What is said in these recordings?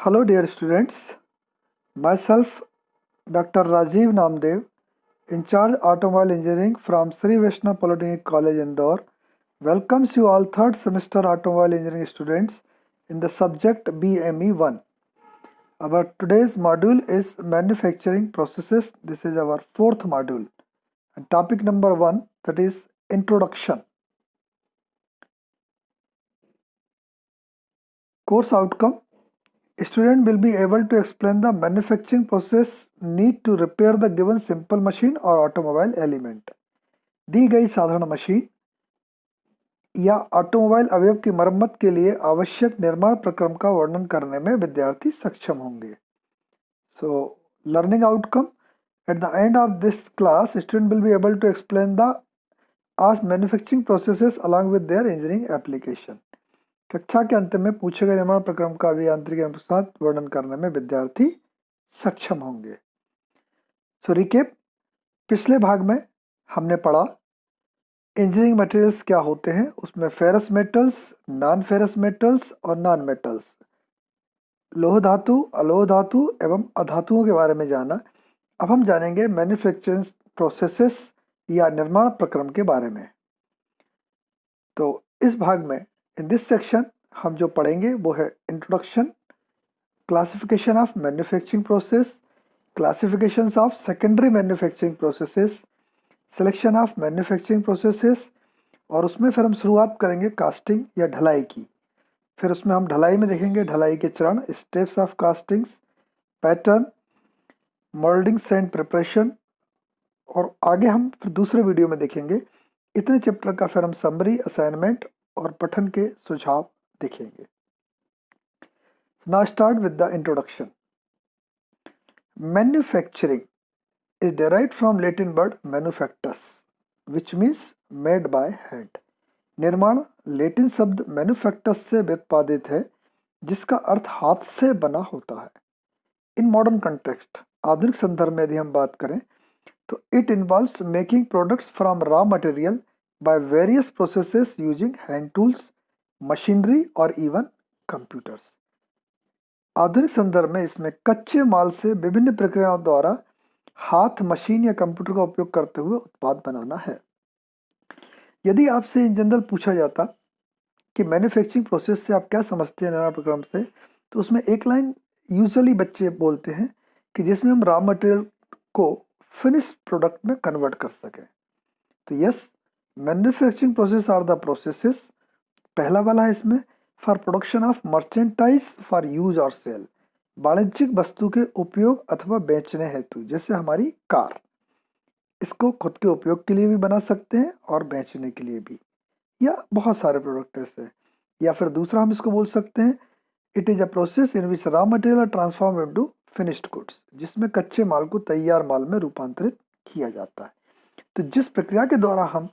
Hello, dear students. Myself, Dr. Rajiv Namdev, in charge automobile engineering from Sri Vaishnav Polytechnic College, Indore, welcomes you all third semester automobile engineering students in the subject BME 1. Our today's module is manufacturing processes. This is our fourth module. And topic number 1, that is introduction. Course outcome. Student will be able to explain the manufacturing process need to repair the given simple machine or automobile element. दी गई साधारण machine या automobile अवयव की मरम्मत के लिए आवश्यक निर्माण प्रक्रम का वर्णन करने में विद्यार्थी सक्षम होंगे. So, learning outcome. At the end of this class, student will be able to explain the as manufacturing processes along with their engineering application. कक्षा के अंत में पूछे गए निर्माण प्रक्रम का भी यांत्रिक के साथ वर्णन करने में विद्यार्थी सक्षम होंगे. सो रिकेप, पिछले भाग में हमने पढ़ा इंजीनियरिंग मटेरियल्स क्या होते हैं. उसमें ferrous metals, non ferrous metals और नॉन मेटल्स, लोह धातु, अलोह धातु एवं अधातुओं के बारे में जाना. अब हम जानेंगे मैन्युफैक्चरिंग प्रोसेसेस या निर्माण प्रक्रम के बारे में. तो इस भाग में इन दिस सेक्शन हम जो पढ़ेंगे वो है introduction, classification of manufacturing process, classifications of secondary manufacturing processes, selection of manufacturing processes, और उसमें फिर हम शुरुआत करेंगे कास्टिंग या ढलाई की. फिर उसमें हम ढलाई में देखेंगे ढलाई के चरण, steps of castings, pattern, mouldings and preparation, और आगे हम फिर दूसरे वीडियो में देखेंगे. इतने चैप्टर का फिर हम समरी, असाइनमेंट और पठन के सुझाव देखेंगे. Now start with the introduction. Manufacturing is derived from Latin word manufactus, which means made by hand. निर्माण लेटिन शब्द मैन्युफैक्टस से व्युत्पादित है, जिसका अर्थ हाथ से बना होता है. इन मॉडर्न कंटेक्स्ट, आधुनिक संदर्भ में यदि हम बात करें तो it involves making products from raw material by various processes using hand tools, machinery और even computers. आधुनिक संदर्भ में इसमें कच्चे माल से विभिन्न प्रक्रियाओं द्वारा हाथ, मशीन या कंप्यूटर का उपयोग करते हुए उत्पाद बनाना है. यदि आपसे इन जनरल पूछा जाता कि मैन्युफैक्चरिंग प्रोसेस से आप क्या समझते हैं निर्माण प्रक्रम से, तो उसमें एक लाइन यूजुअली बच्चे बोलते हैं कि जिसमें हम रॉ मटेरियल को फिनिश प्रोडक्ट में कन्वर्ट कर सकें. तो yes, manufacturing process are the processes, पहला वाला है इसमें, for production of merchandise for use और सेल, वाणिज्यिक वस्तु के उपयोग अथवा बेचने हेतु. जैसे हमारी कार, इसको खुद के उपयोग के लिए भी बना सकते हैं और बेचने के लिए भी, या बहुत सारे प्रोडक्ट ऐसे. या फिर दूसरा हम इसको बोल सकते हैं, it is a process in which raw material transform into finished goods, जिसमें कच्चे माल को तैयार माल में रूपांतरित किया जाता है. तो जिस प्रक्रिया के द्वारा हम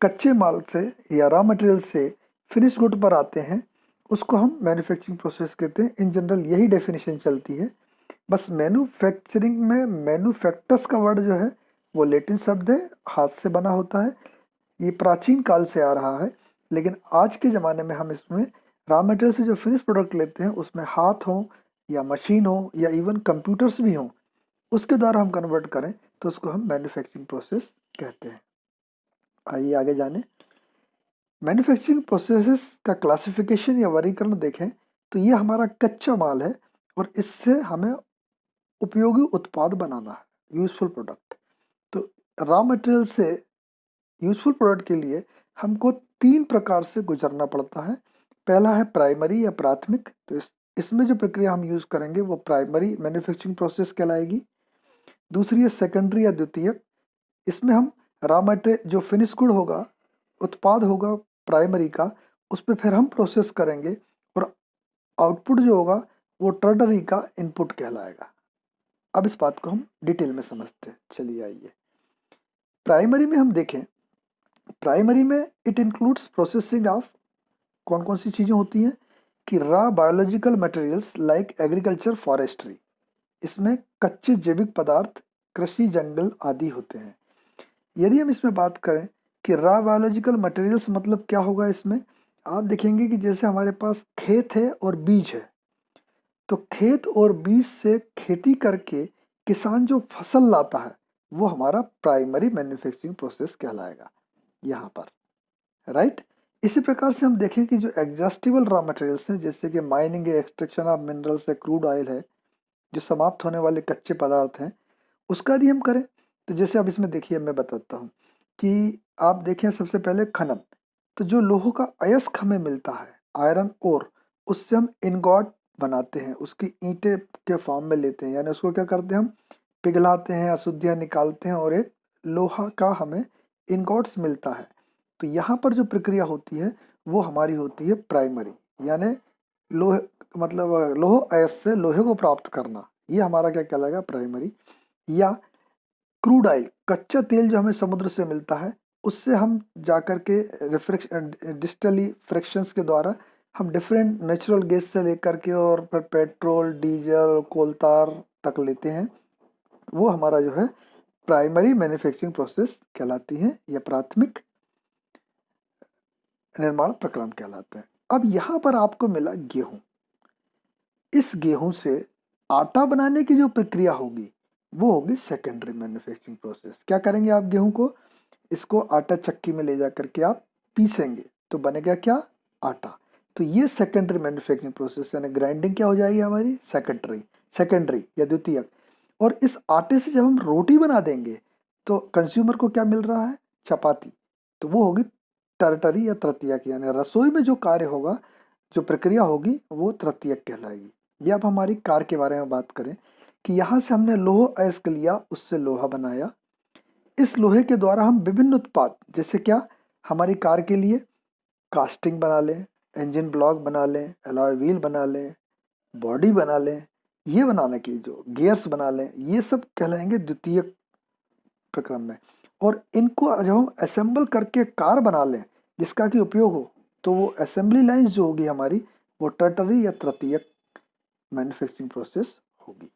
कच्चे माल से या रॉ मटेरियल से फिनिश गुड पर आते हैं, उसको हम मैन्युफैक्चरिंग प्रोसेस कहते हैं. इन जनरल यही डेफिनेशन चलती है. बस मैन्युफैक्चरिंग में मैन्युफैक्टस का वर्ड जो है वो लेटिन शब्द है, हाथ से बना होता है. ये प्राचीन काल से आ रहा है, लेकिन आज के ज़माने में हम इसमें रॉ मटेरियल से जो फिनिश प्रोडक्ट लेते हैं उसमें हाथ हो या मशीन हो या इवन कंप्यूटर्स भी हों, उसके द्वारा हम कन्वर्ट करें तो उसको हम मैन्युफैक्चरिंग प्रोसेस कहते हैं. आइए आगे जाने. मैन्युफैक्चरिंग प्रोसेसेस का क्लासिफिकेशन या वर्गीकरण देखें तो ये हमारा कच्चा माल है और इससे हमें उपयोगी उत्पाद बनाना है, यूजफुल प्रोडक्ट. तो रॉ मटेरियल से यूजफुल प्रोडक्ट के लिए हमको 3 प्रकार से गुजरना पड़ता है. पहला है प्राइमरी या प्राथमिक. तो इसमें जो प्रक्रिया हम यूज़ करेंगे वो प्राइमरी मैन्युफैक्चरिंग प्रोसेस कहलाएगी. दूसरी है सेकेंडरी या द्वितीयक. इसमें हम रॉ मटेरियल जो फिनिश गुड होगा, उत्पाद होगा प्राइमरी का, उस पर फिर हम प्रोसेस करेंगे और आउटपुट जो होगा वो टर्डरी का इनपुट कहलाएगा. अब इस बात को हम डिटेल में समझते हैं. चलिए आइए. प्राइमरी में हम देखें, प्राइमरी में इट इंक्लूड्स प्रोसेसिंग ऑफ कौन कौन सी चीज़ें होती हैं कि raw biological materials like agriculture, forestry. इसमें कच्चे जैविक पदार्थ, कृषि, जंगल आदि होते हैं. यदि हम इसमें बात करें कि रॉ बायोलॉजिकल मटेरियल्स मतलब क्या होगा, इसमें आप देखेंगे कि जैसे हमारे पास खेत है और बीज है, तो खेत और बीज से खेती करके किसान जो फसल लाता है वो हमारा प्राइमरी मैन्युफैक्चरिंग प्रोसेस कहलाएगा यहाँ पर, राइट। इसी प्रकार से हम देखें कि जो एग्जॉस्टिबल रॉ मटेरियल्स हैं, जैसे कि माइनिंग एक्सट्रैक्शन ऑफ मिनरल्स है, क्रूड ऑयल है, जो समाप्त होने वाले कच्चे पदार्थ हैं, उसका यदि हम करें तो जैसे अब इसमें देखिए मैं बताता हूँ कि आप देखें सबसे पहले खनन। तो जो लोहों का अयस्क हमें मिलता है, आयरन ओर, उससे हम इनगॉट बनाते हैं, उसकी ईंटें के फॉर्म में लेते हैं, यानी उसको क्या करते हैं हम पिघलाते हैं, अशुद्धियाँ निकालते हैं और एक लोहा का हमें इनगॉट्स मिलता है। तो यहाँ पर जो प्रक्रिया होती है वो हमारी होती है प्राइमरी, यानी लोहे मतलब लौह अयस्क से लोहे को प्राप्त करना, ये हमारा क्या कहलाएगा प्राइमरी। या क्रूड ऑयल, कच्चा तेल जो हमें समुद्र से मिलता है, उससे हम जाकर के डिस्टली फ्रैक्शंस के द्वारा हम डिफरेंट नेचुरल गैस से लेकर के और फिर पेट्रोल, डीजल, कोलतार तक लेते हैं, वो हमारा जो है प्राइमरी मैन्युफैक्चरिंग प्रोसेस कहलाती है या प्राथमिक निर्माण प्रक्रम कहलाते हैं। अब यहाँ पर आपको मिला गेहूं। इस गेहूं से आटा बनाने की जो प्रक्रिया होगी वो होगी सेकेंडरी मैन्युफैक्चरिंग प्रोसेस। क्या करेंगे आप गेहूं को, इसको आटा चक्की में ले जा करके आप पीसेंगे तो बनेगा क्या, आटा। तो ये सेकेंडरी मैन्युफैक्चरिंग प्रोसेस, यानी ग्राइंडिंग क्या हो जाएगी हमारी सेकेंडरी, सेकेंडरी या द्वितीयक। और इस आटे से जब हम रोटी बना देंगे तो कंज्यूमर को क्या मिल रहा है, चपाती, तो वो होगी टर्टरी या तृतीयक, यानी रसोई में जो कार्य होगा, जो प्रक्रिया होगी वो तृतीयक कहलाएगी। ये अब हमारी कार के बारे में बात करें कि यहाँ से हमने लोह अयस्क लिया, उससे लोहा बनाया। इस लोहे के द्वारा हम विभिन्न उत्पाद, जैसे क्या हमारी कार के लिए कास्टिंग बना लें, इंजन ब्लॉक बना लें, एलॉय व्हील बना लें, बॉडी बना लें, ये बनाने की जो गियर्स बना लें, ये सब कहलाएंगे द्वितीय प्रक्रम में। और इनको जब हम असेंबल करके कार बना लें जिसका कि उपयोग हो, तो वो असेंबली लाइन्स जो होगी हमारी वो टर्टरी या तृतीयक मैन्युफैक्चरिंग प्रोसेस होगी।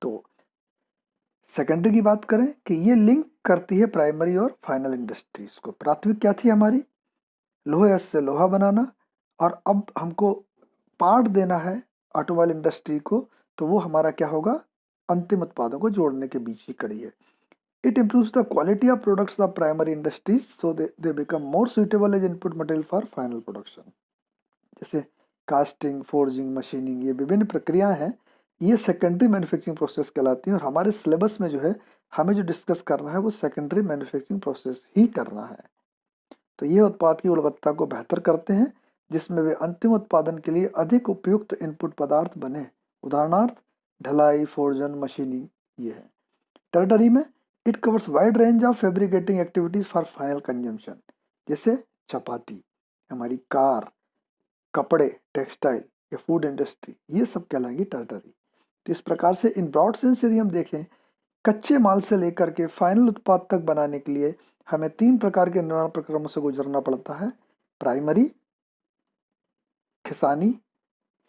तो सेकेंडरी की बात करें कि ये लिंक करती है प्राइमरी और फाइनल इंडस्ट्रीज को। प्राथमिक क्या थी हमारी, लोहे से लोहा बनाना, और अब हमको पार्ट देना है ऑटोमोबाइल इंडस्ट्री को, तो वो हमारा क्या होगा, अंतिम उत्पादों को जोड़ने के बीच की कड़ी है। It improves the quality of products of primary industries so they become more suitable as input material for final production. जैसे कास्टिंग, फोर्जिंग, मशीनिंग, ये विभिन्न प्रक्रियाएं हैं, ये सेकेंडरी मैन्युफैक्चरिंग प्रोसेस कहलाती हैं। और हमारे सिलेबस में जो है हमें जो डिस्कस करना है वो सेकेंडरी मैन्युफैक्चरिंग प्रोसेस ही करना है। तो ये उत्पाद की गुणवत्ता को बेहतर करते हैं जिसमें वे अंतिम उत्पादन के लिए अधिक उपयुक्त इनपुट पदार्थ बने। उदाहरणार्थ ढलाई, फोर्जन, मशीनिंग, ये है। टेरिटरी में it covers wide range of fabricating activities for final consumption, जैसे चपाती, हमारी कार, कपड़े, टेक्सटाइल या फूड इंडस्ट्री, ये सब कहलाएंगी टेरिटरी। तो इस प्रकार से इन ब्रॉड सेंस यदि हम देखें, कच्चे माल से लेकर के फाइनल उत्पाद तक बनाने के लिए हमें 3 प्रकार के निर्माण प्रक्रमों से गुजरना पड़ता है। प्राइमरी खिसानी,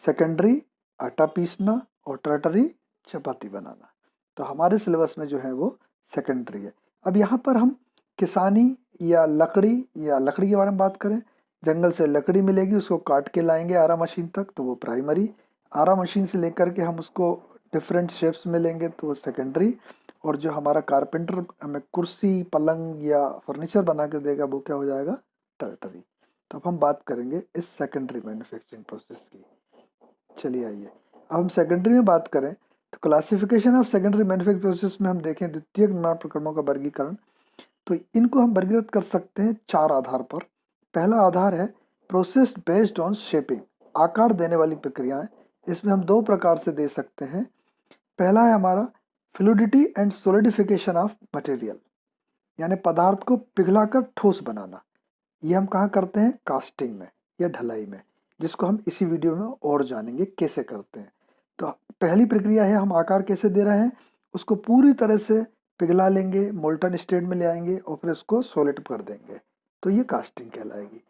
सेकेंडरी आटा पीसना, और टर्टरी चपाती बनाना। तो हमारे सिलेबस में जो है वो सेकेंडरी है। अब यहाँ पर हम किसानी या लकड़ी के बारे में बात करें, जंगल से लकड़ी मिलेगी, उसको काट के लाएंगे आरा मशीन तक, तो वो प्राइमरी। आरा मशीन से लेकर के हम उसको डिफरेंट शेप्स में लेंगे तो वो सेकेंडरी। और जो हमारा कारपेंटर हमें कुर्सी, पलंग या फर्नीचर बना के देगा वो क्या हो जाएगा, टर्टरी। तो अब हम बात करेंगे इस सेकेंडरी मैन्युफैक्चरिंग प्रोसेस की। चलिए आइए अब हम सेकेंडरी में बात करें तो classification of secondary manufacturing process में हम देखें द्वितीयक निर्माण प्रक्रमों का वर्गीकरण। तो इनको हम वर्गीकृत कर सकते हैं 4 आधार पर। पहला आधार है प्रोसेस बेस्ड ऑन शेपिंग, आकार देने वाली प्रक्रियाएं। इसमें हम 2 प्रकार से दे सकते हैं। पहला है हमारा fluidity and solidification of material, यानी पदार्थ को पिघलाकर ठोस बनाना। ये हम कहाँ करते हैं, कास्टिंग में या ढलाई में, जिसको हम इसी वीडियो में और जानेंगे कैसे करते हैं। तो पहली प्रक्रिया है हम आकार कैसे दे रहे हैं, उसको पूरी तरह से पिघला लेंगे, मोल्टन स्टेट में ले आएंगे और फिर उसको सॉलिड कर देंगे, तो ये कास्टिंग कहलाएगी।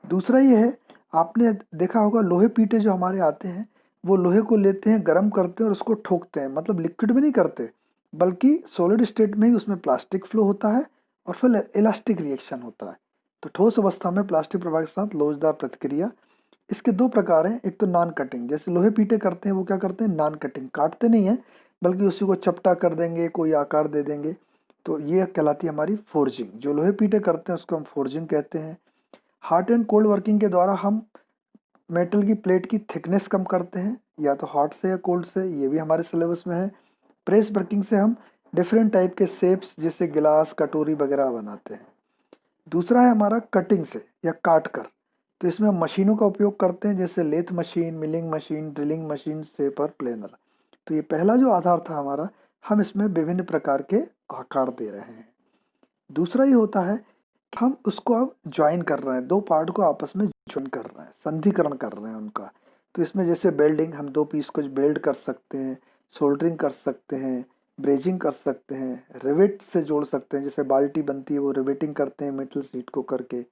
दूसरा ये है, आपने देखा होगा लोहे पीटे जो हमारे आते हैं, वो लोहे को लेते हैं, गर्म करते हैं और उसको ठोकते हैं, मतलब लिक्विड में नहीं करते बल्कि सॉलिड स्टेट में ही उसमें प्लास्टिक फ्लो होता है और फिर इलास्टिक रिएक्शन होता है। तो ठोस अवस्था में प्लास्टिक प्रवाह के साथ लोचदार प्रतिक्रिया इसके दो प्रकार हैं, एक तो नॉन कटिंग, जैसे लोहे पीटे करते हैं वो क्या करते हैं, नॉन कटिंग, काटते नहीं है बल्कि उसी को चपटा कर देंगे, कोई आकार दे देंगे, तो ये कहलाती है हमारी फोर्जिंग। जो लोहे पीटे करते हैं उसको हम फोर्जिंग कहते हैं। हॉट एंड कोल्ड वर्किंग के द्वारा हम मेटल की प्लेट की थिकनेस कम करते हैं, या तो हॉट से या कोल्ड से, ये भी हमारे सिलेबस में है। प्रेस वर्किंग से हम डिफरेंट टाइप के शेप्स जैसे गिलास, कटोरी वगैरह बनाते हैं। दूसरा है हमारा कटिंग से या काट कर, तो इसमें हम मशीनों का उपयोग करते हैं, जैसे lathe machine, milling machine, drilling machine, shaper, planer. तो ये पहला जो आधार था हमारा, हम इसमें विभिन्न प्रकार के आकार दे रहे हैं। दूसरा ये होता है कि हम उसको अब ज्वाइन कर रहे हैं, दो पार्ट को आपस में ज्वाइन कर रहे हैं, संधिकरण कर रहे हैं उनका। तो इसमें जैसे बेल्डिंग, हम दो पीस को बेल्ड कर सकते हैं, सोल्डरिंग कर सकते हैं, ब्रेजिंग कर सकते हैं, रिवेट से जोड़ सकते हैं, जैसे बाल्टी बनती है वो रिवेटिंग करते हैं मेटल शीट को करके।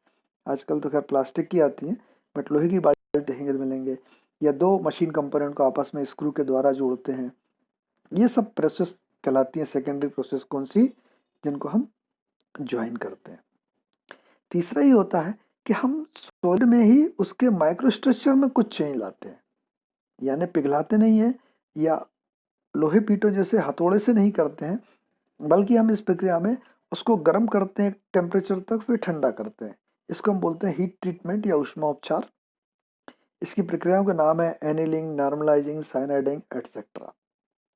आजकल तो खैर प्लास्टिक की आती हैं, बट लोहे की बाल्टी मिलेंगे। या दो मशीन कंपोनेंट को आपस में स्क्रू के द्वारा जोड़ते हैं। ये सब प्रोसेस कहलाती है सेकेंडरी प्रोसेस, कौन सी, जिनको हम ज्वाइन करते हैं। तीसरा ये होता है कि हम सॉलिड में ही उसके माइक्रोस्ट्रक्चर में कुछ चेंज लाते हैं, यानी पिघलाते नहीं है या लोहे पीटो जैसे हथौड़े से नहीं करते हैं, बल्कि हम इस प्रक्रिया में उसको गर्म करते हैं टेम्परेचर तक, फिर ठंडा करते हैं। इसको हम बोलते हैं हीट ट्रीटमेंट या ऊष्माउपचार। इसकी प्रक्रियाओं का नाम है एनिलिंग, नॉर्मलाइजिंग, साइनाइडिंग, एटसेट्रा।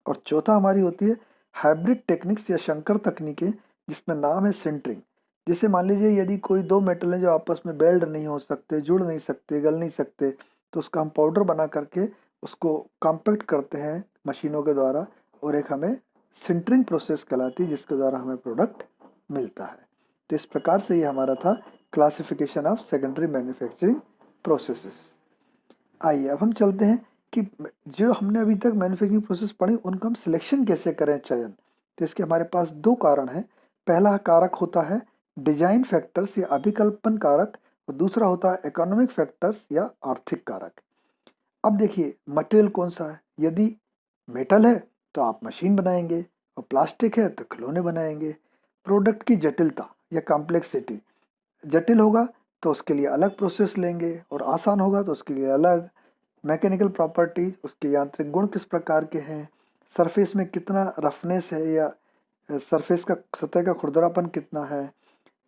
और चौथा हमारी होती है हाइब्रिड टेक्निक्स या संकर तकनीकें, जिसमें नाम है सिंटरिंग। जैसे मान लीजिए यदि कोई दो मेटल है जो आपस में बेल्ड नहीं हो सकते, जुड़ नहीं सकते, गल नहीं सकते, तो उसका हम पाउडर बना करके उसको कॉम्पैक्ट करते हैं मशीनों के द्वारा, और एक हमें सिंटरिंग प्रोसेस कहलाती है, जिसके द्वारा हमें प्रोडक्ट मिलता है। तो इस प्रकार से ये हमारा था classification of secondary manufacturing processes. आइए अब हम चलते हैं कि जो हमने अभी तक मैन्युफैक्चरिंग प्रोसेस पढ़ी उनका हम सिलेक्शन कैसे करें, चयन। तो इसके हमारे पास दो कारण हैं। पहला कारक होता है डिजाइन फैक्टर्स या अभिकल्पन कारक, और दूसरा होता है इकोनॉमिक फैक्टर्स या आर्थिक कारक। अब देखिए मटेरियल कौन सा है, यदि मेटल है तो आप मशीन बनाएंगे, और प्लास्टिक है तो खिलौने बनाएंगे। प्रोडक्ट की जटिलता या कॉम्प्लेक्सिटी, जटिल होगा तो उसके लिए अलग प्रोसेस लेंगे, और आसान होगा तो उसके लिए अलग। मैकेनिकल प्रॉपर्टीज, उसके यांत्रिक गुण किस प्रकार के हैं, सरफेस में कितना रफनेस है या सरफेस का सतह का खुरदरापन कितना है,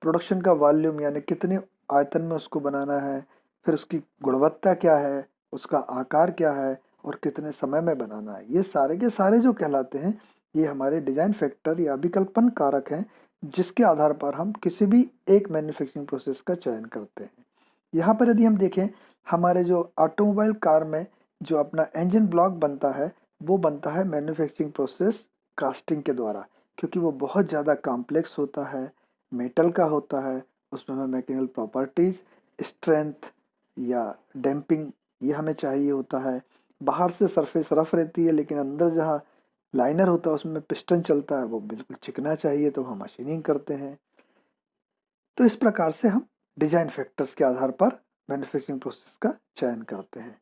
प्रोडक्शन का वॉल्यूम यानी कितने आयतन में उसको बनाना है, फिर उसकी गुणवत्ता क्या है, उसका आकार क्या है, और कितने समय में बनाना है, ये सारे के सारे जो कहलाते हैं ये हमारे डिजाइन फैक्टर या अभिकल्पन कारक हैं, जिसके आधार पर हम किसी भी एक मैन्युफैक्चरिंग प्रोसेस का चयन करते हैं। यहाँ पर यदि हम देखें, हमारे जो ऑटोमोबाइल कार में जो अपना इंजन ब्लॉक बनता है, वो बनता है मैन्युफैक्चरिंग प्रोसेस कास्टिंग के द्वारा, क्योंकि वो बहुत ज़्यादा कॉम्प्लेक्स होता है, मेटल का होता है, उसमें हमें मैकेनिकल प्रॉपर्टीज, स्ट्रेंथ या डैम्पिंग ये हमें चाहिए होता है। बाहर से सरफेस रफ रहती है, लेकिन अंदर जहाँ लाइनर होता है उसमें पिस्टन चलता है, वो बिल्कुल चिकना चाहिए, तो हम मशीनिंग करते हैं। तो इस प्रकार से हम डिजाइन फैक्टर्स के आधार पर मैन्युफैक्चरिंग प्रोसेस का चयन करते हैं।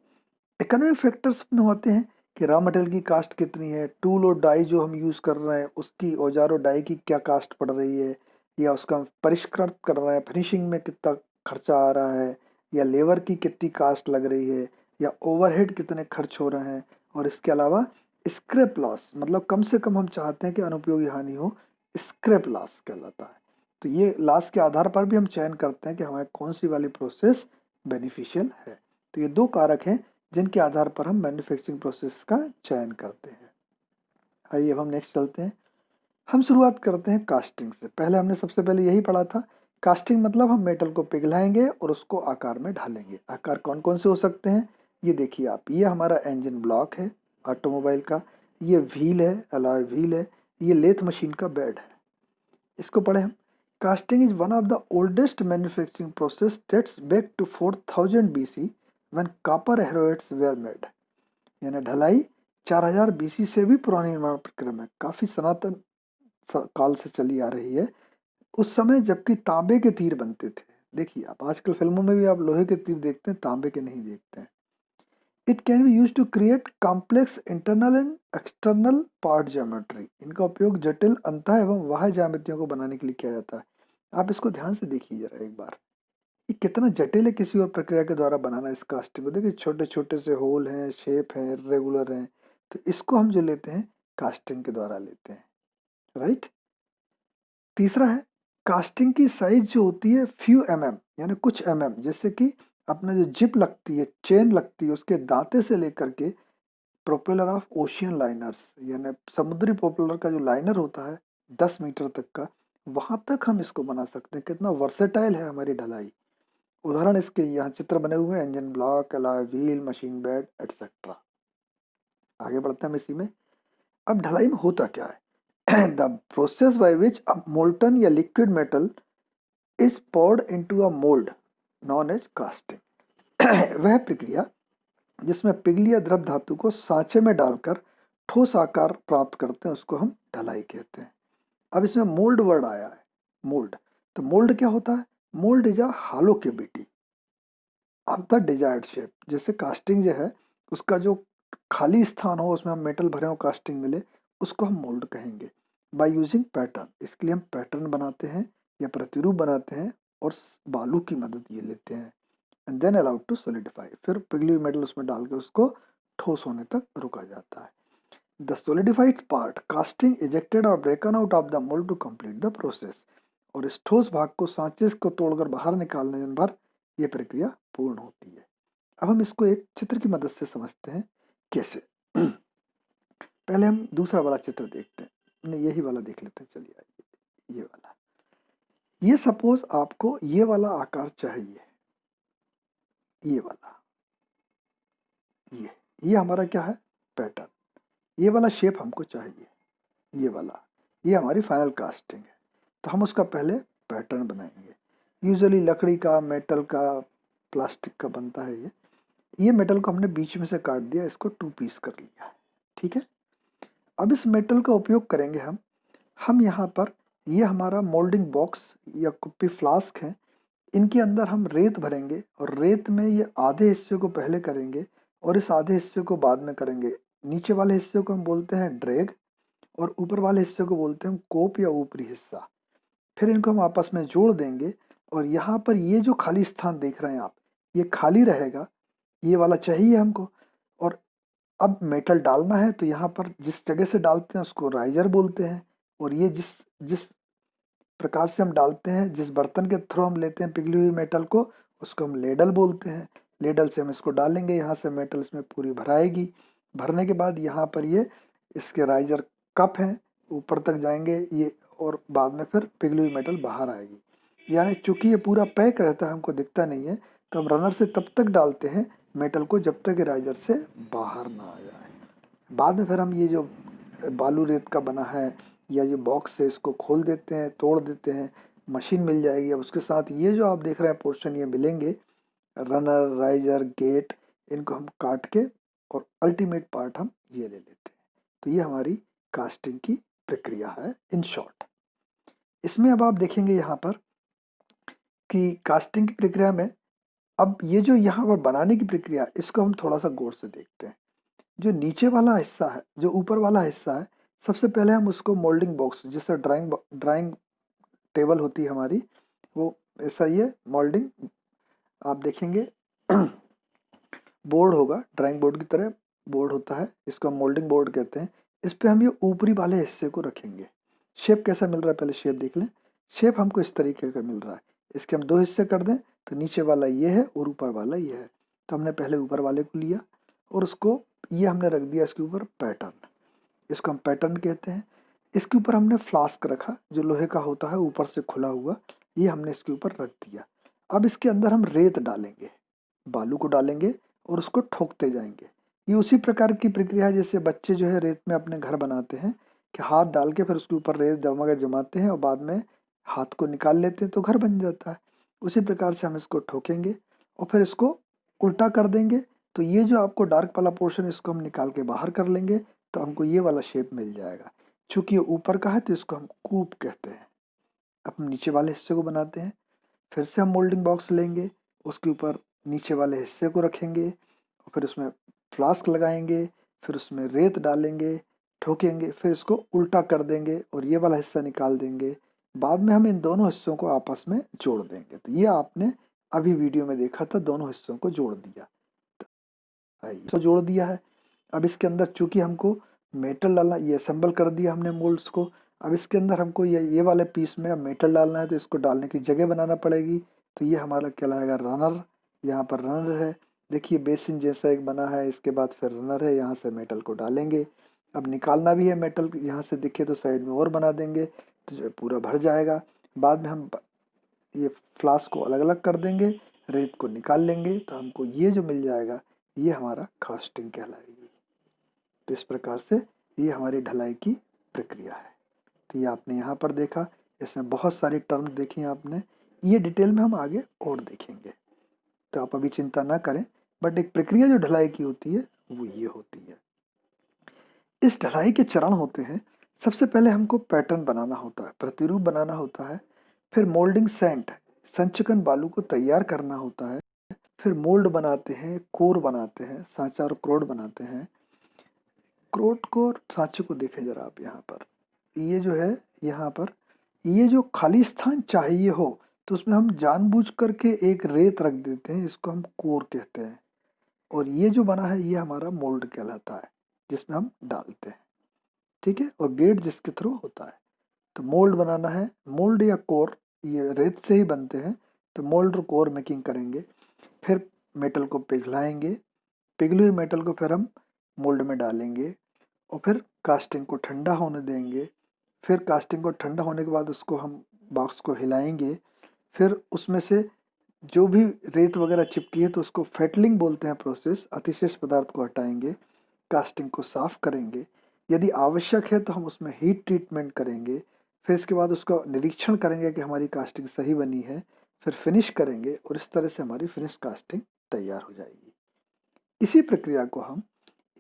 इकोनॉमिक फैक्टर्स में होते हैं कि रॉ मटेरियल की कास्ट कितनी है, टूल और डाई जो हम यूज़ कर रहे हैं उसकी, औजार और डाई की क्या कास्ट पड़ रही है, या उसका परिष्कृत कर रहे हैं, फिनिशिंग में कितना खर्चा आ रहा है, या लेबर की कितनी कास्ट लग रही है, या ओवरहेड कितने खर्च हो रहे हैं। और इसके अलावा स्क्रैप लॉस, मतलब कम से कम हम चाहते हैं कि अनुपयोगी हानि हो, स्क्रैप लॉस कहलाता है। तो ये लॉस के आधार पर भी हम चयन करते हैं कि हमें कौन सी वाली प्रोसेस बेनिफिशियल है। तो ये दो कारक हैं जिनके आधार पर हम मैन्युफैक्चरिंग प्रोसेस का चयन करते हैं। आइए अब हम नेक्स्ट चलते हैं। हम शुरुआत करते हैं कास्टिंग से। पहले हमने सबसे पहले यही पढ़ा था, कास्टिंग मतलब हम मेटल को पिघलाएंगे और उसको आकार में ढालेंगे। आकार कौन कौन से हो सकते हैं, ये देखिए आप, ये हमारा इंजन ब्लॉक है ऑटोमोबाइल का, ये व्हील है, अलॉय व्हील है, ये लेथ मशीन का बेड है। इसको पढ़े हम। Casting is one of the oldest manufacturing process dates back to 4000 BC when copper arrowheads were made. यानी ढलाई 4000 BC से भी पुरानी निर्माण प्रक्रिया में, काफी सनातन काल से चली आ रही है। उस समय जबकि तांबे के तीर बनते थे। देखिए आप आजकल फिल्मों में भी आप लोहे के तीर देखते हैं, तांबे के नहीं देखते हैं। It can be use to create complex internal and external part geometry. इनका उपयोग जटिल अंतः एवं बाह्य ज्यामितियों को बनाने के लिए किया जाता है। आप इसको ध्यान से देखिए जरा एक बार। ये कितना जटिल है किसी और प्रक्रिया के द्वारा बनाना इस कास्टिंग को। देखिए छोटे छोटे से होल हैं, शेप हैं, रेगुलर हैं, तो इसको हम जो लेते हैं कास्टिंग के द्वारा लेते हैं, राइट। तीसरा है कास्टिंग की साइज जो होती है फ्यू यानी कुछ जैसे कि अपना जो जिप लगती है, चेन लगती है, उसके दांते से लेकर के प्रोपेलर ऑफ ओशियन लाइनर्स यानी समुद्री प्रोपेलर का जो लाइनर होता है 10 मीटर तक का, वहां तक हम इसको बना सकते हैं। कितना वर्सेटाइल है हमारी ढलाई। उदाहरण इसके यहाँ चित्र बने हुए हैं, engine block, alloy wheel, machine bed etcetera. आगे बढ़ते हैं हम इसी में। अब ढलाई में होता क्या है the process by which a molten या liquid metal is poured into a mould known as casting वह प्रक्रिया जिसमें पिघली या द्रव धातु को सांचे में डालकर ठोस आकार प्राप्त करते हैं, उसको हम ढलाई कहते हैं। अब इसमें मोल्ड वर्ड आया है, मोल्ड। तो मोल्ड क्या होता है? Mould is a hello cavity of the desired shape. जैसे कास्टिंग जो है उसका जो खाली स्थान हो, उसमें हम मेटल भरे हो, कास्टिंग मिले, उसको हम मोल्ड कहेंगे। बाय यूजिंग पैटर्न, इसके लिए हम पैटर्न बनाते हैं या प्रतिरूप बनाते हैं और बालू की मदद ये लेते हैं। And then allowed to solidify, फिर पिघली हुई मेटल उसमें डाल के उसको ठोस होने तक रुका जाता है। The solidified part casting ejected और broken out of the mould to complete the process. और इस ठोस भाग को सांचे को तोड़कर बाहर निकालने पर यह प्रक्रिया पूर्ण होती है। अब हम इसको एक चित्र की मदद से समझते हैं कैसे। पहले हम दूसरा वाला चित्र देखते हैं, नहीं यही वाला देख लेते हैं, चलिए आइए ये वाला। ये सपोज आपको ये वाला आकार चाहिए, ये वाला, ये हमारा क्या है? पैटर्न। ये वाला शेप हमको चाहिए, ये वाला, ये हमारी फाइनल कास्टिंग है। तो हम उसका पहले पैटर्न बनाएंगे। यूजुअली लकड़ी का, मेटल का, प्लास्टिक का बनता है ये मेटल को हमने बीच में से काट दिया, इसको 2 पीस कर लिया है, ठीक है। अब इस मेटल का उपयोग करेंगे हम यहाँ पर, ये हमारा मोल्डिंग बॉक्स या कुप्पी फ्लास्क है, इनके अंदर हम रेत भरेंगे और रेत में ये आधे हिस्से को पहले करेंगे और इस आधे हिस्से को बाद में करेंगे। नीचे वाले हिस्से को हम बोलते हैं ड्रैग और ऊपर वाले हिस्से को बोलते हैं कोप या ऊपरी हिस्सा। फिर इनको हम आपस में जोड़ देंगे और यहाँ पर ये जो खाली स्थान देख रहे हैं आप, ये खाली रहेगा, ये वाला चाहिए हमको। और अब मेटल डालना है तो यहाँ पर जिस जगह से डालते हैं उसको राइजर बोलते हैं। और ये जिस जिस प्रकार से हम डालते हैं, जिस बर्तन के थ्रू हम लेते हैं पिघली हुई मेटल को, उसको हम लेडल बोलते हैं। लेडल से हम इसको डालेंगे, यहाँ से मेटल इसमें पूरी भराएगी। भरने के बाद यहाँ पर ये इसके राइजर कप हैं, ऊपर तक जाएंगे ये, और बाद में फिर पिघली हुई मेटल बाहर आएगी। यानी चूंकि ये पूरा पैक रहता है, हमको दिखता नहीं है, तो हम रनर से तब तक डालते हैं मेटल को जब तक ये राइजर से बाहर ना आ जाए। बाद में फिर हम ये जो बालू रेत का बना है या ये बॉक्स है, इसको खोल देते हैं, तोड़ देते हैं, मशीन मिल जाएगी। अब उसके साथ ये जो आप देख रहे हैं पोर्शन ये मिलेंगे, रनर, राइजर, गेट, इनको हम काट के और अल्टीमेट पार्ट हम ये ले लेते हैं। तो ये हमारी कास्टिंग की प्रक्रिया है इन शॉर्ट। इसमें अब आप देखेंगे यहाँ पर कि कास्टिंग की प्रक्रिया में अब ये जो यहाँ पर बनाने की प्रक्रिया, इसको हम थोड़ा सा गौर से देखते हैं। जो नीचे वाला हिस्सा है, जो ऊपर वाला हिस्सा है, सबसे पहले हम उसको मोल्डिंग बॉक्स, जैसे ड्राइंग टेबल होती है हमारी, वो ऐसा ही है मोल्डिंग। आप देखेंगे बोर्ड होगा, ड्राइंग बोर्ड की तरह बोर्ड होता है, इसको हम मोल्डिंग बोर्ड कहते हैं। इस पे हम ये ऊपरी वाले हिस्से को रखेंगे। शेप कैसा मिल रहा है पहले शेप देख लें। शेप हमको इस तरीके का मिल रहा है। इसके हम 2 हिस्से कर दें तो नीचे वाला ये है और ऊपर वाला ये है। तो हमने पहले ऊपर वाले को लिया और उसको ये हमने रख दिया इसके ऊपर पैटर्न, इसको हम पैटर्न कहते हैं। इसके ऊपर हमने फ्लास्क रखा जो लोहे का होता है, ऊपर से खुला हुआ, ये हमने इसके ऊपर रख दिया। अब इसके अंदर हम रेत डालेंगे, बालू को डालेंगे और उसको ठोकते जाएंगे। ये उसी प्रकार की प्रक्रिया है जैसे बच्चे जो है रेत में अपने घर बनाते हैं, कि हाथ डाल के फिर उसके ऊपर रेत जमाते हैं और बाद में हाथ को निकाल लेते हैं तो घर बन जाता है। उसी प्रकार से हम इसको ठोकेंगे और फिर इसको उल्टा कर देंगे। तो ये जो आपको डार्क वाला पोर्शन, इसको हम निकाल के बाहर कर लेंगे तो हमको ये वाला शेप मिल जाएगा। चूंकि ये ऊपर का है तो इसको हम कूप कहते हैं। अब हम नीचे वाले हिस्से को बनाते हैं। फिर से हम मोल्डिंग बॉक्स लेंगे, उसके ऊपर नीचे वाले हिस्से को रखेंगे और फिर उसमें फ्लास्क लगाएंगे, फिर उसमें रेत डालेंगे, ठोकेंगे, फिर इसको उल्टा कर देंगे और ये वाला हिस्सा निकाल देंगे। बाद में हम इन दोनों हिस्सों को आपस में जोड़ देंगे। तो ये आपने अभी वीडियो में देखा था, दोनों हिस्सों को जोड़ दिया, तो जोड़ दिया है। अब इसके अंदर चूंकि हमको मेटल डालना, ये असेंबल कर दिया हमने मोल्ड्स को। अब इसके अंदर हमको ये वाले पीस में अब मेटल डालना है, तो इसको डालने की जगह बनाना पड़ेगी। तो ये हमारा कहलाएगा रनर। यहाँ पर रनर है, देखिए बेसिन जैसा एक बना है, इसके बाद फिर रनर है, यहाँ से मेटल को डालेंगे। अब निकालना भी है मेटल, यहाँ से दिखे तो साइड में और बना देंगे, तो जो पूरा भर जाएगा। बाद में हम ये फ्लास्क को अलग अलग कर देंगे, रेत को निकाल लेंगे, तो हमको ये जो मिल जाएगा ये हमारा कास्टिंग कहलाएगी। तो इस प्रकार से ये हमारी ढलाई की प्रक्रिया है। तो ये आपने यहाँ पर देखा, इसमें बहुत सारी टर्म देखी आपने, ये डिटेल में हम आगे और देखेंगे, तो आप अभी चिंता ना करें। बट एक प्रक्रिया जो ढलाई की होती है वो ये होती है। इस ढलाई के चरण होते हैं, सबसे पहले हमको पैटर्न बनाना होता है, प्रतिरूप बनाना होता है। फिर मोल्डिंग सैंड, संचकन बालू को तैयार करना होता है। फिर मोल्ड बनाते हैं, कोर बनाते हैं, सांचा और क्रोड बनाते हैं। क्रोड को और सांचे को देखें जरा आप यहाँ पर, ये जो है यहाँ पर, ये जो खाली स्थान चाहिए हो तो उसमें हम जानबूझ करके एक रेत रख देते हैं, इसको हम कोर कहते हैं। और ये जो बना है ये हमारा मोल्ड कहलाता है, जिसमें हम डालते हैं, ठीक है। और गेट जिसके थ्रू होता है। तो मोल्ड बनाना है, मोल्ड या कोर ये रेत से ही बनते हैं, तो मोल्ड और कोर मेकिंग करेंगे। फिर मेटल को पिघलाएंगे, पिघली हुई मेटल को फिर हम मोल्ड में डालेंगे और फिर कास्टिंग को ठंडा होने देंगे। फिर कास्टिंग को ठंडा होने के बाद उसको हम बॉक्स को हिलाएंगे। फिर उसमें से जो भी रेत वगैरह चिपकी है तो उसको फेटलिंग बोलते हैं प्रोसेस, अतिशेष पदार्थ को हटाएंगे, कास्टिंग को साफ करेंगे। यदि आवश्यक है तो हम उसमें हीट ट्रीटमेंट करेंगे। फिर इसके बाद उसका निरीक्षण करेंगे कि हमारी कास्टिंग सही बनी है। फिर फिनिश करेंगे और इस तरह से हमारी फिनिश कास्टिंग तैयार हो जाएगी। इसी प्रक्रिया को हम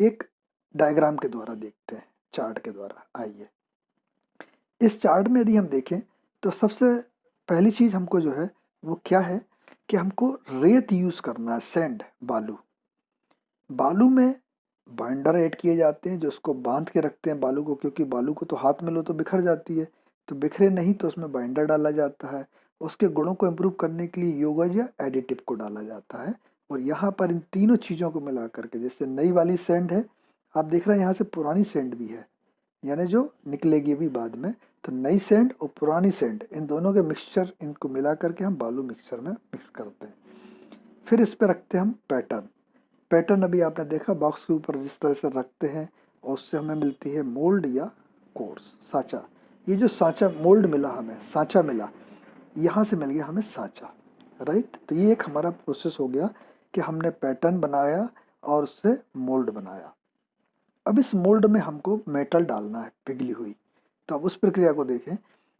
एक डायग्राम के द्वारा देखते हैं, चार्ट के द्वारा। आइए, इस चार्ट में यदि हम देखें तो सबसे पहली चीज हमको जो है वो क्या है कि हमको रेत यूज करना है, सैंड, बालू। बालू में बाइंडर ऐड किए जाते हैं जो उसको बांध के रखते हैं बालू को, क्योंकि बालू को तो हाथ में लो तो बिखर जाती है, तो बिखरे नहीं तो उसमें बाइंडर डाला जाता है। उसके गुणों को इम्प्रूव करने के लिए योगज या एडिटिव को डाला जाता है। और यहाँ पर इन तीनों चीज़ों को मिला करके, जैसे नई वाली सैंड है, आप देख रहे हैं यहाँ से पुरानी सैंड भी है, यानी जो निकलेगी भी बाद में। तो नई सैंड और पुरानी सैंड, इन दोनों के मिक्सचर, इनको मिला करके हम बालू मिक्सचर में मिक्स करते हैं। फिर इस पर रखते हैं हम पैटर्न। पैटर्न अभी आपने देखा बॉक्स के ऊपर जिस तरह से रखते हैं, और उससे हमें मिलती है मोल्ड या कोर्स, सांचा। ये जो सांचा मोल्ड मिला हमें, सांचा मिला, यहाँ से मिल गया हमें सांचा, राइट। तो ये एक हमारा प्रोसेस हो गया कि हमने पैटर्न बनाया और उससे मोल्ड बनाया। अब इस मोल्ड में हमको मेटल डालना है पिघली हुई। तो अब उस प्रक्रिया को देखें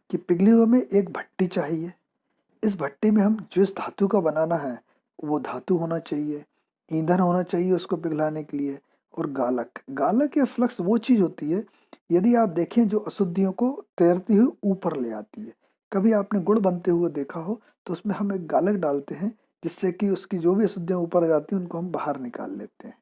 कि पिघली हुई में एक भट्टी चाहिए। इस भट्टी में हम जिस धातु का बनाना है वो धातु होना चाहिए, ईंधन होना चाहिए उसको पिघलाने के लिए, और गालक। गालक या फ्लक्स वो चीज़ होती है, यदि आप देखें, जो अशुद्धियों को तैरती हुई ऊपर ले आती है। कभी आपने गुड़ बनते हुए देखा हो तो उसमें हम एक गालक डालते हैं, जिससे कि उसकी जो भी अशुद्धियाँ ऊपर आ जाती हैं उनको हम बाहर निकाल लेते हैं।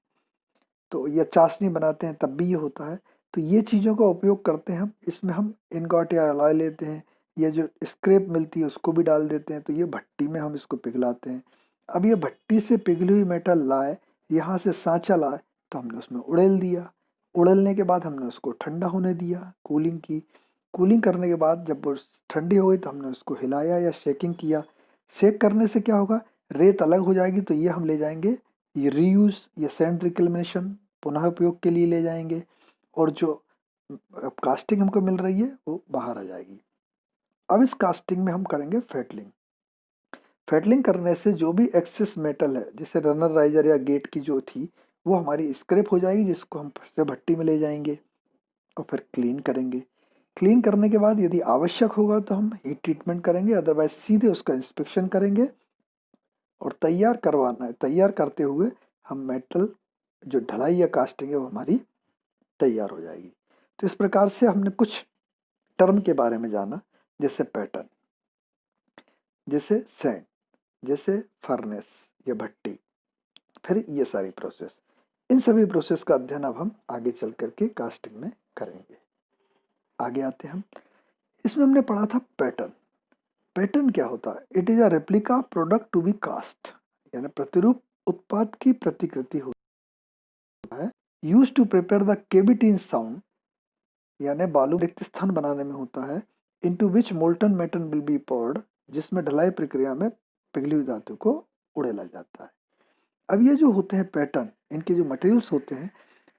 तो या चाशनी बनाते हैं तब भी ये होता है। तो ये चीज़ों का उपयोग करते हैं हम। इसमें हम इनगॉट या अलॉय लेते हैं, या जो स्क्रैप मिलती है उसको भी डाल देते हैं। तो ये भट्टी में हम इसको पिघलाते हैं। अब ये भट्टी से पिघली हुई मेटल लाए, यहाँ से सांचा लाए, तो हमने उसमें उड़ेल दिया। उड़ेलने के बाद हमने उसको ठंडा होने दिया, कूलिंग की। कूलिंग करने के बाद जब वो ठंडी हो गई तो हमने उसको हिलाया या शेकिंग किया। शेक करने से क्या होगा, रेत अलग हो जाएगी। तो ये हम ले जाएंगे, ये रीयूज या सैंड रिक्लेमेशन, पुनः उपयोग के लिए ले जाएंगे। और जो कास्टिंग हमको मिल रही है वो बाहर आ जाएगी। अब इस कास्टिंग में हम करेंगे फेटलिंग। फेटलिंग करने से जो भी एक्सेस मेटल है, जैसे रनर राइजर या गेट की जो थी, वो हमारी स्क्रैप हो जाएगी, जिसको हम फिर से भट्टी में ले जाएंगे और फिर क्लीन करेंगे। क्लीन करने के बाद यदि आवश्यक होगा तो हम हीट ट्रीटमेंट करेंगे, अदरवाइज सीधे उसका इंस्पेक्शन करेंगे और तैयार करवाना है। तैयार करते हुए हम मेटल जो ढलाई या कास्टिंग है वो हमारी तैयार हो जाएगी। तो इस प्रकार से हमने कुछ टर्म के बारे में जाना, जैसे पैटर्न, जैसे सैंड, जैसे फर्नेस या भट्टी, फिर ये सारी प्रोसेस। इन सभी प्रोसेस का अध्ययन अब हम आगे चल करके कास्टिंग में करेंगे। आगे आते हैं हम। इसमें हमने पढ़ा था पैटर्न। पैटर्न क्या होता है? It is a replica product to be cast, यानी प्रतिरूप उत्पाद की प्रतिकृति होता है। Use to prepare the cavity in sound, यानी बालू रिक्त स्थान बनाने में होता है। Into which molten metal will be poured, जिसमें ढलाई प्रक्रिया में पिघली हुई धातु को उड़ेला जाता है। अब ये जो होते हैं पैटर्न, इनके जो मटेरियल्स होते हैं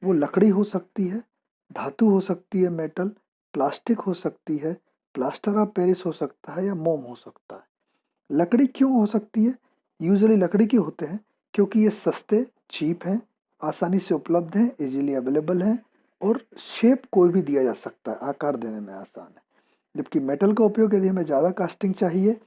वो लकड़ी हो सकती है, धातु हो सकती है मेटल, प्लास्टिक हो सकती है, प्लास्टर ऑफ पेरिस हो सकता है, या मोम हो सकता है। लकड़ी क्यों हो सकती है? यूजुअली लकड़ी के होते हैं क्योंकि ये सस्ते, चीप हैं, आसानी से उपलब्ध हैं, इजीली अवेलेबल हैं, और शेप कोई भी दिया जा सकता है, आकार देने में आसान है। जबकि मेटल का उपयोग यदि हमें ज़्यादा कास्टिंग चाहिए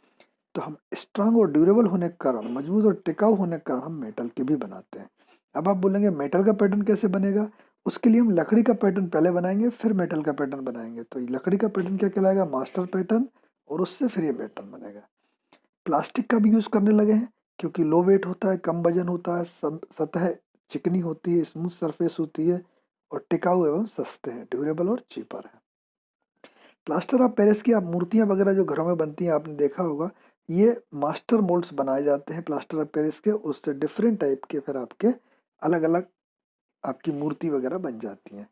तो हम स्ट्रांग और ड्यूरेबल होने के कारण, मजबूत और टिकाऊ होने के कारण हम मेटल के भी बनाते हैं। अब आप बोलेंगे मेटल का पैटर्न कैसे बनेगा? उसके लिए हम लकड़ी का पैटर्न पहले बनाएंगे, फिर मेटल का पैटर्न बनाएंगे। तो लकड़ी का पैटर्न क्या कहलाएगा? मास्टर पैटर्न, और उससे फिर ये पैटर्न बनेगा। प्लास्टिक का भी यूज़ करने लगे हैं क्योंकि लो वेट होता है, कम वजन होता है, सतह चिकनी होती है, स्मूथ सरफेस होती है, और टिकाऊ एवं सस्ते हैं, ड्यूरेबल और चीपर है। प्लास्टर ऑफ पेरिस की आप मूर्तियां वगैरह जो घरों में बनती हैं आपने देखा होगा, ये मास्टर मोल्ड्स बनाए जाते हैं प्लास्टर ऑफ पेरिस के, उससे डिफरेंट टाइप के फिर आपके अलग अलग आपकी मूर्ति वगैरह बन जाती हैं।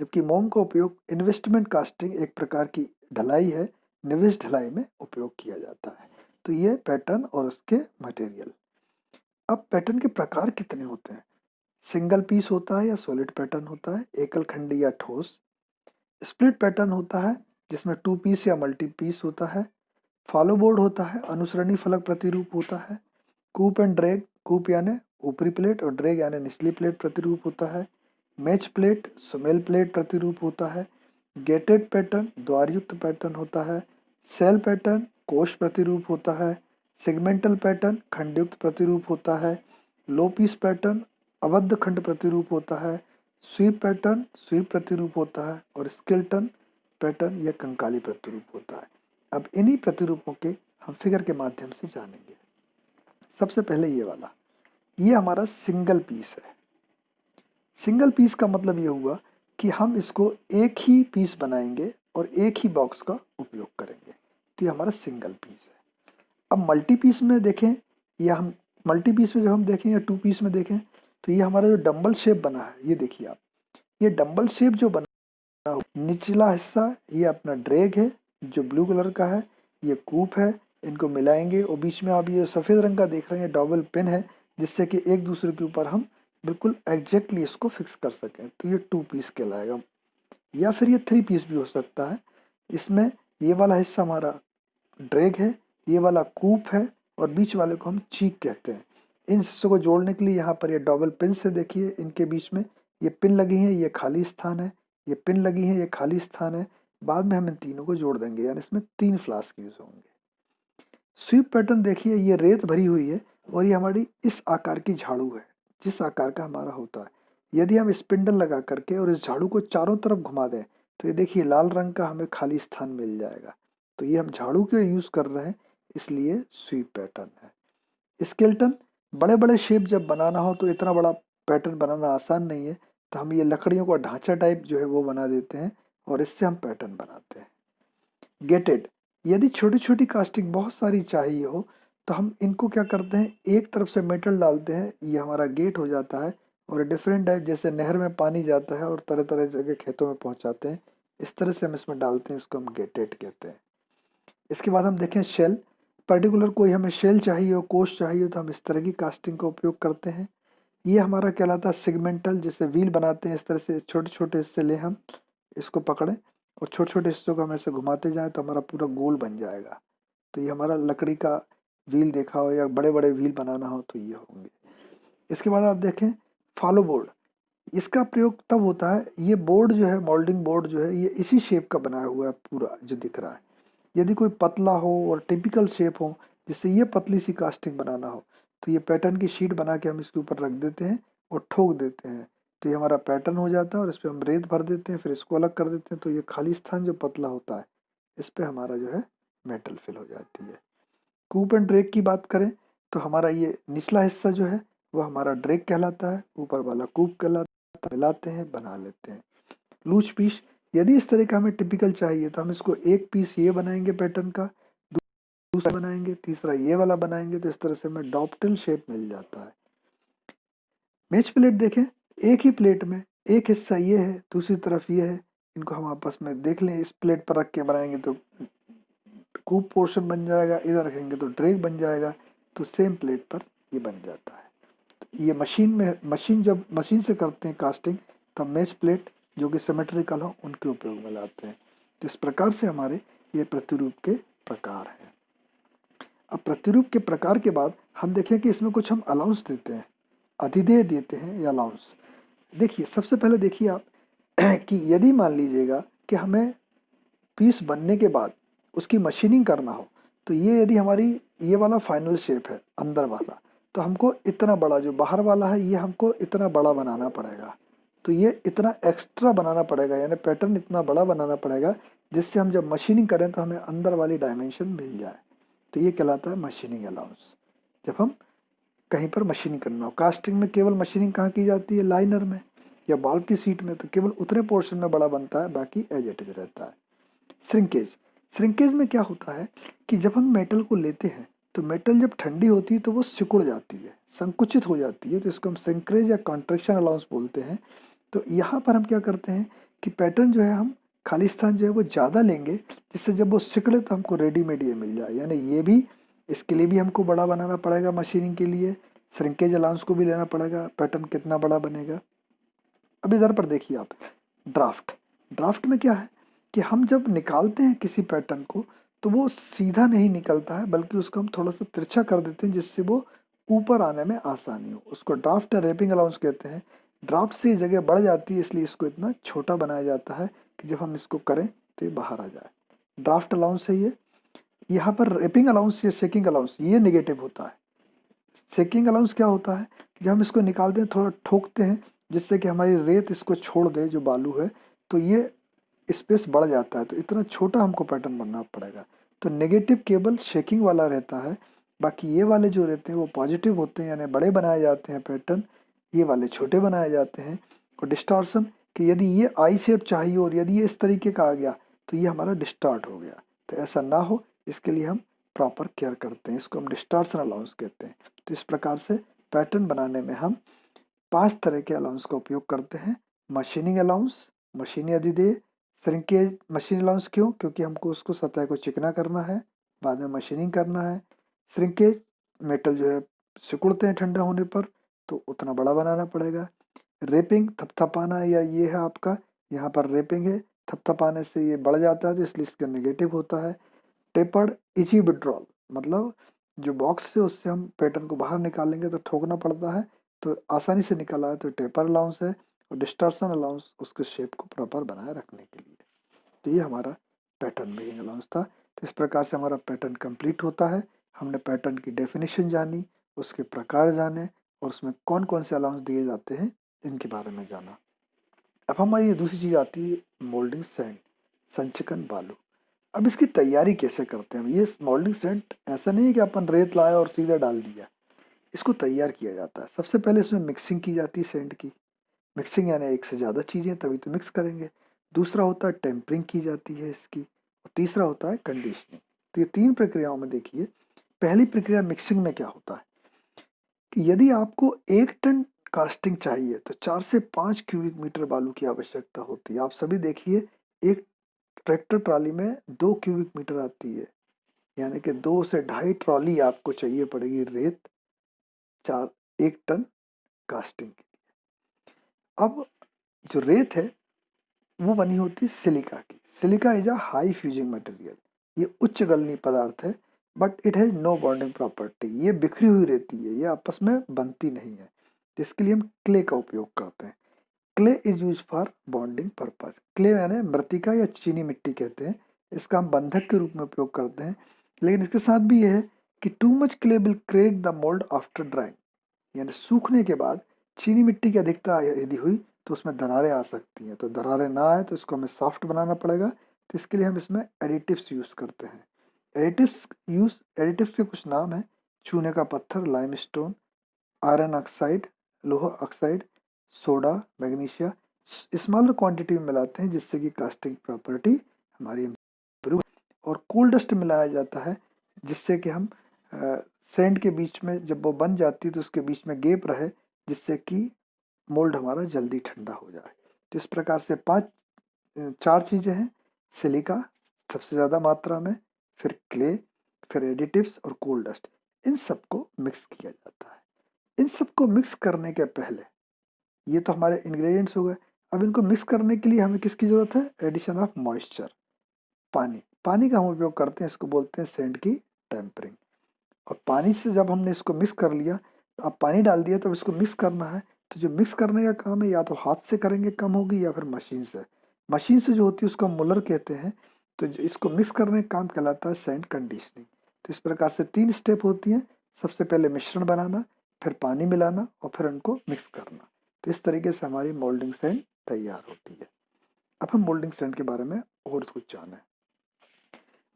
जबकि मोम का उपयोग इन्वेस्टमेंट कास्टिंग, एक प्रकार की ढलाई है, निवेश ढलाई में उपयोग किया जाता है। तो ये पैटर्न और उसके मटेरियल। अब पैटर्न के प्रकार कितने होते हैं? सिंगल पीस होता है या सॉलिड पैटर्न होता है, एकल खंडी या ठोस। स्प्लिट पैटर्न होता है जिसमें 2 पीस या मल्टी पीस होता है। फॉलो बोर्ड होता है, अनुसरणी फलक प्रतिरूप होता है। कूप एंड ड्रैग, कूप यानी ऊपरी प्लेट और ड्रैग यानी निचली प्लेट प्रतिरूप होता है। मैच प्लेट, सुमेल प्लेट प्रतिरूप होता है। गेटेड पैटर्न, द्वारयुक्त पैटर्न होता है। सेल पैटर्न, कोश प्रतिरूप होता है। सेगमेंटल पैटर्न, खंडयुक्त प्रतिरूप होता है। लो पीस पैटर्न, अबद्ध खंड प्रतिरूप होता है। स्वीप पैटर्न, स्वीप प्रतिरूप होता है। और स्केल्टन पैटर्न या कंकाली प्रतिरूप होता है। अब इन्हीं प्रतिरूपों के हम फिगर के माध्यम से जानेंगे। सबसे पहले ये वाला, ये हमारा सिंगल पीस है। सिंगल पीस का मतलब ये हुआ कि हम इसको एक ही पीस बनाएंगे और एक ही बॉक्स का उपयोग करेंगे, तो ये हमारा सिंगल पीस है। अब मल्टी पीस में देखें, या हम मल्टी पीस में जब हम देखें या 2 पीस में देखें, तो ये हमारा जो डंबल शेप बना है, ये देखिए आप, ये डंबल शेप जो बना, निचला हिस्सा ये अपना ड्रैग है जो ब्लू कलर का है, ये कूप है, इनको मिलाएंगे, और बीच में आप ये सफ़ेद रंग का देख रहे हैं डबल पिन है, जिससे कि एक दूसरे के ऊपर हम बिल्कुल एग्जैक्टली इसको फिक्स कर सकें। तो ये 2 पीस कहलाएगा, या फिर ये 3 पीस भी हो सकता है। इसमें ये वाला हिस्सा हमारा ड्रैग है, ये वाला कूप है, और बीच वाले को हम चीक कहते हैं। इन हिस्सों को जोड़ने के लिए यहाँ पर ये डबल पिन से देखिए, इनके बीच में ये पिन लगी है, ये खाली स्थान है, ये पिन लगी है, ये खाली स्थान है। बाद में हम इन तीनों को जोड़ देंगे, यानी इसमें 3 फ्लास्क यूज होंगे। स्वीप पैटर्न देखिए, ये रेत भरी हुई है, और ये हमारी इस आकार की झाड़ू है, जिस आकार का हमारा होता है। यदि हम स्पिंडल लगा करके और इस झाड़ू को चारों तरफ घुमा दें, तो ये देखिए लाल रंग का हमें खाली स्थान मिल जाएगा। तो ये हम झाड़ू के यूज कर रहे हैं, इसलिए स्वीप पैटर्न है। स्केल्टन, बड़े बड़े शेप जब बनाना हो तो इतना बड़ा पैटर्न बनाना आसान नहीं है, तो हम ये लकड़ियों का ढांचा टाइप जो है वो बना देते हैं, और इससे हम पैटर्न बनाते हैं। गेटेड, यदि छोटी छोटी कास्टिंग बहुत सारी चाहिए हो, तो हम इनको क्या करते हैं, एक तरफ से मेटल डालते हैं, ये हमारा गेट हो जाता है, और डिफरेंट टाइप, जैसे नहर में पानी जाता है और तरह तरह जगह खेतों में पहुंचाते हैं, इस तरह से हम इसमें डालते हैं, इसको हम गेटेड कहते हैं। इसके बाद हम देखें शेल, पर्टिकुलर कोई हमें शेल चाहिए हो, कोश चाहिए हो, तो हम इस तरह की कास्टिंग का उपयोग करते हैं। ये हमारा कहलाता है सेगमेंटल, जिससे व्हील बनाते हैं, इस तरह से छोटे छोटे हिस्से ले हम इसको पकड़ें, और छोटे छोटे हिस्सों को हम ऐसे घुमाते जाएं तो हमारा पूरा गोल बन जाएगा। तो ये हमारा लकड़ी का व्हील देखा हो, या बड़े बड़े व्हील बनाना हो तो ये होंगे। इसके बाद आप देखें फॉलो बोर्ड, इसका प्रयोग तब होता है, ये बोर्ड जो है, मोल्डिंग बोर्ड जो है, ये इसी शेप का बनाया हुआ है पूरा जो दिख रहा है। यदि कोई पतला हो और टिपिकल शेप हो, जिससे ये पतली सी कास्टिंग बनाना हो, तो ये पैटर्न की शीट बना के हम इसके ऊपर रख देते हैं और ठोक देते हैं, तो ये हमारा पैटर्न हो जाता है, और इस पर हम रेत भर देते हैं, फिर इसको अलग कर देते हैं, तो ये खाली स्थान जो पतला होता है, इस पर हमारा जो है मेटल फिल हो जाती है। कूप एंड ड्रैग की बात करें, तो हमारा ये निचला हिस्सा जो है वो हमारा ड्रैग कहलाता है, ऊपर वाला कूप कहलाता है, मिलाते हैं, बना लेते हैं। लूज पीस, यदि इस तरह का हमें टिपिकल चाहिए तो हम इसको एक पीस ये बनाएंगे पैटर्न का, दूसरा बनाएंगे, तीसरा ये वाला बनाएंगे, तो इस तरह से हमें डॉप्टिल शेप मिल जाता है। मैच प्लेट देखें, एक ही प्लेट में एक हिस्सा ये है, दूसरी तरफ ये है, इनको हम आपस में देख लें, इस प्लेट पर रख के बनाएंगे तो कूप पोर्शन बन जाएगा, इधर रखेंगे तो ड्रैग बन जाएगा, तो सेम प्लेट पर ये बन जाता है। ये जब मशीन से करते हैं कास्टिंग, तब मैच प्लेट जो कि सिमेट्रिकल हो उनके उपयोग में लाते हैं। तो इस प्रकार से हमारे ये प्रतिरूप के प्रकार हैं। अब प्रतिरूप के प्रकार के बाद हम देखें कि इसमें कुछ हम अलाउंस देते हैं, अधिदेय देते हैं या अलाउंस। देखिए, सबसे पहले देखिए आप कि यदि मान लीजिएगा कि हमें पीस बनने के बाद उसकी मशीनिंग करना हो, तो ये यदि हमारी ये वाला फाइनल शेप है अंदर वाला, तो हमको इतना बड़ा, जो बाहर वाला है ये हमको इतना बड़ा बनाना पड़ेगा, तो ये इतना एक्स्ट्रा बनाना पड़ेगा, यानी पैटर्न इतना बड़ा बनाना पड़ेगा जिससे हम जब मशीनिंग करें तो हमें अंदर वाली डायमेंशन मिल जाए। तो ये कहलाता है मशीनिंग अलाउंस। जब हम कहीं पर मशीनिंग करना हो, कास्टिंग में केवल मशीनिंग कहाँ की जाती है, लाइनर में या बाल्ब की सीट में, तो केवल उतने पोर्शन में बड़ा बनता है, बाकी एज इट इज रहता है। श्रिंकेज, श्रिंकेज में क्या होता है कि जब हम मेटल को लेते हैं तो मेटल जब ठंडी होती है तो वो सिकुड़ जाती है, संकुचित हो जाती है, तो इसको हम श्रिंकेज या कॉन्ट्रैक्शन अलाउंस बोलते हैं। तो यहाँ पर हम क्या करते हैं कि पैटर्न जो है हम खालिस्तान जो है वो ज़्यादा लेंगे, जिससे जब वो सिकड़े तो हमको रेडीमेड ये मिल जाए। यानी ये भी, इसके लिए भी हमको बड़ा बनाना पड़ेगा मशीनिंग के लिए, श्रिंकेज अलाउंस को भी लेना पड़ेगा, पैटर्न कितना बड़ा बनेगा। अब इधर पर देखिए आप, ड्राफ्ट। ड्राफ्ट में क्या है कि हम जब निकालते हैं किसी पैटर्न को तो वो सीधा नहीं निकलता है, बल्कि उसको हम थोड़ा सा तिरछा कर देते हैं जिससे वो ऊपर आने में आसानी हो। उसको ड्राफ्ट या रैपिंग अलाउंस कहते हैं। ड्राफ्ट से ये जगह बढ़ जाती है, इसलिए इसको इतना छोटा बनाया जाता है कि जब हम इसको करें तो ये बाहर आ जाए। ड्राफ्ट अलाउंस है ये। यहाँ पर रैपिंग अलाउंस या शेकिंग अलाउंस ये नेगेटिव होता है। शेकिंग अलाउंस क्या होता है कि हम इसको निकालते हैं, थोड़ा ठोकते हैं जिससे कि हमारी रेत इसको छोड़ दे, जो बालू है, तो ये स्पेस बढ़ जाता है, तो इतना छोटा हमको पैटर्न बनना पड़ेगा। तो नेगेटिव केवल शेकिंग वाला रहता है, बाकी ये वाले जो रहते हैं वो पॉजिटिव होते हैं, यानी बड़े बनाए जाते हैं पैटर्न, ये वाले छोटे बनाए जाते हैं। और डिस्टॉर्शन कि यदि ये आई शेप चाहिए और यदि ये इस तरीके का आ गया तो ये हमारा डिस्टॉर्ट हो गया, तो ऐसा ना हो इसके लिए हम प्रॉपर केयर करते हैं, इसको हम डिस्टॉर्शन अलाउंस कहते हैं। तो इस प्रकार से पैटर्न बनाने में हम 5 तरह के अलाउंस का उपयोग करते हैं। मशीनिंग अलाउंस, मशीनी अधिदेय, श्रिंकेज मशीन अलाउंस क्यों, क्योंकि हमको उसको सतह को चिकना करना है, बाद में मशीनिंग करना है। श्रिंकेज, मेटल जो है सिकुड़ते हैं ठंडा होने पर, तो उतना बड़ा बनाना पड़ेगा। रेपिंग, थपथपाना, या ये है आपका, यहाँ पर रेपिंग है, थपथपाने से ये बढ़ जाता है तो इसलिए इसका नेगेटिव होता है। टेपर्ड इजी विड्रॉल, मतलब जो बॉक्स से उससे हम पैटर्न को बाहर निकालेंगे तो ठोकना पड़ता है, तो आसानी से निकल आए तो टेपर अलाउंस है। और डिस्टॉर्शन अलाउंस उसके शेप को प्रॉपर बनाए रखने के लिए। तो ये हमारा पैटर्न मेकिंग अलाउंस था। तो इस प्रकार से हमारा पैटर्न कंप्लीट होता है। हमने पैटर्न की डेफिनेशन जानी, उसके प्रकार जाने, और उसमें कौन कौन से अलाउंस दिए जाते हैं इनके बारे में जाना। अब हमारी दूसरी चीज़ आती है मोल्डिंग सैंड, संचकन बालू। अब इसकी तैयारी कैसे करते हैं? ये मोल्डिंग सैंड ऐसा नहीं है कि अपन रेत लाए और सीधा डाल दिया, इसको तैयार किया जाता है। सबसे पहले इसमें मिक्सिंग की जाती है सैंड की। मिक्सिंग यानी एक से ज़्यादा चीज़ें तभी तो मिक्स करेंगे। दूसरा होता है टेम्परिंग की जाती है इसकी, और तीसरा होता है कंडीशनिंग। तो ये 3 प्रक्रियाओं में देखिए, पहली प्रक्रिया मिक्सिंग में क्या होता है कि यदि आपको 1 टन कास्टिंग चाहिए तो 4 से 5 क्यूबिक मीटर बालू की आवश्यकता होती है। आप सभी देखिए, एक ट्रैक्टर ट्रॉली में 2 क्यूबिक मीटर आती है, यानी कि 2 से ढाई ट्रॉली आपको चाहिए पड़ेगी रेत 1 टन कास्टिंग की। अब जो रेत है वो बनी होती है सिलिका की। Silica is a high fusing material, ये उच्च गलनी पदार्थ है, but it has no bonding property. ये बिखरी हुई रहती है, ये आपस में बनती नहीं है, जिसके लिए हम क्ले का उपयोग करते हैं। Clay is use for bonding purpose. Clay यानी मृतिका या चीनी मिट्टी कहते हैं, इसका हम बंधक के रूप में उपयोग करते हैं। लेकिन इसके साथ भी यह है कि too much clay will crack the mould after drawing, यानी सूखने के बाद चीनी मिट्टी की अधिकता यदि हुई तो उसमें दरारें आ सकती हैं। तो दरारें ना आए तो इसको हमें सॉफ्ट बनाना पड़ेगा, तो इसके लिए हम इसमें एडिटिव्स यूज़ करते हैं। एडिटिव्स के कुछ नाम हैं: चूने का पत्थर, लाइमस्टोन, आयरन ऑक्साइड, लोहा oxide, soda, magnesia, smaller quantity में मिलाते हैं जिससे कि कास्टिंग प्रॉपर्टी हमारी इम्प्रूव। और कोल डस्ट मिलाया जाता है जिससे कि हम सैंड के बीच में जब वो बन जाती है तो उसके बीच में गैप रहे, जिससे कि मोल्ड हमारा जल्दी ठंडा हो जाए। तो इस प्रकार से 4 चीज़ें हैं, सिलिका सबसे ज़्यादा मात्रा में, फिर क्ले, फिर एडिटिव्स और कोल डस्ट। इन सबको मिक्स किया जाता है। इन सबको मिक्स करने के पहले, ये तो हमारे इंग्रेडिएंट्स हो गए। अब इनको मिक्स करने के लिए हमें किसकी ज़रूरत है? एडिशन ऑफ मॉइस्चर, पानी। पानी का हम उपयोग करते हैं, इसको बोलते हैं सैंड की टेम्परिंग। और पानी से जब हमने इसको मिक्स कर लिया, तो अब पानी डाल दिया तो इसको मिक्स करना है। तो जो मिक्स करने का काम है या तो हाथ से करेंगे कम होगी, या फिर मशीन से। मशीन से जो होती है उसको मुलर कहते हैं। तो इसको मिक्स करने का काम कहलाता है सैंड कंडीशनिंग। तो इस प्रकार से 3 स्टेप होती हैं। सबसे पहले मिश्रण बनाना, फिर पानी मिलाना और फिर उनको मिक्स करना। तो इस तरीके से हमारी मोल्डिंग सैंड तैयार होती है। अब हम मोल्डिंग सैंड के बारे में और कुछ जाने।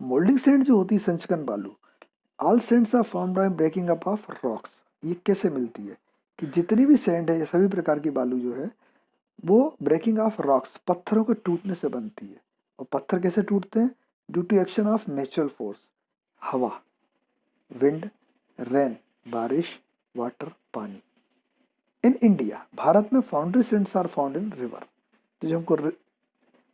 मोल्डिंग सैंड जो होती है संचकन बालू, all sands are formed by breaking up of rocks. ये कैसे मिलती है कि जितनी भी सैंड है, ये सभी प्रकार की बालू जो है वो ब्रेकिंग ऑफ रॉक्स, पत्थरों के टूटने से बनती है। और पत्थर कैसे टूटते हैं? Due to action of natural force, हवा, विंड, रेन, बारिश, वाटर, पानी। इन इंडिया, भारत में foundry sands are found in river. तो जो हमको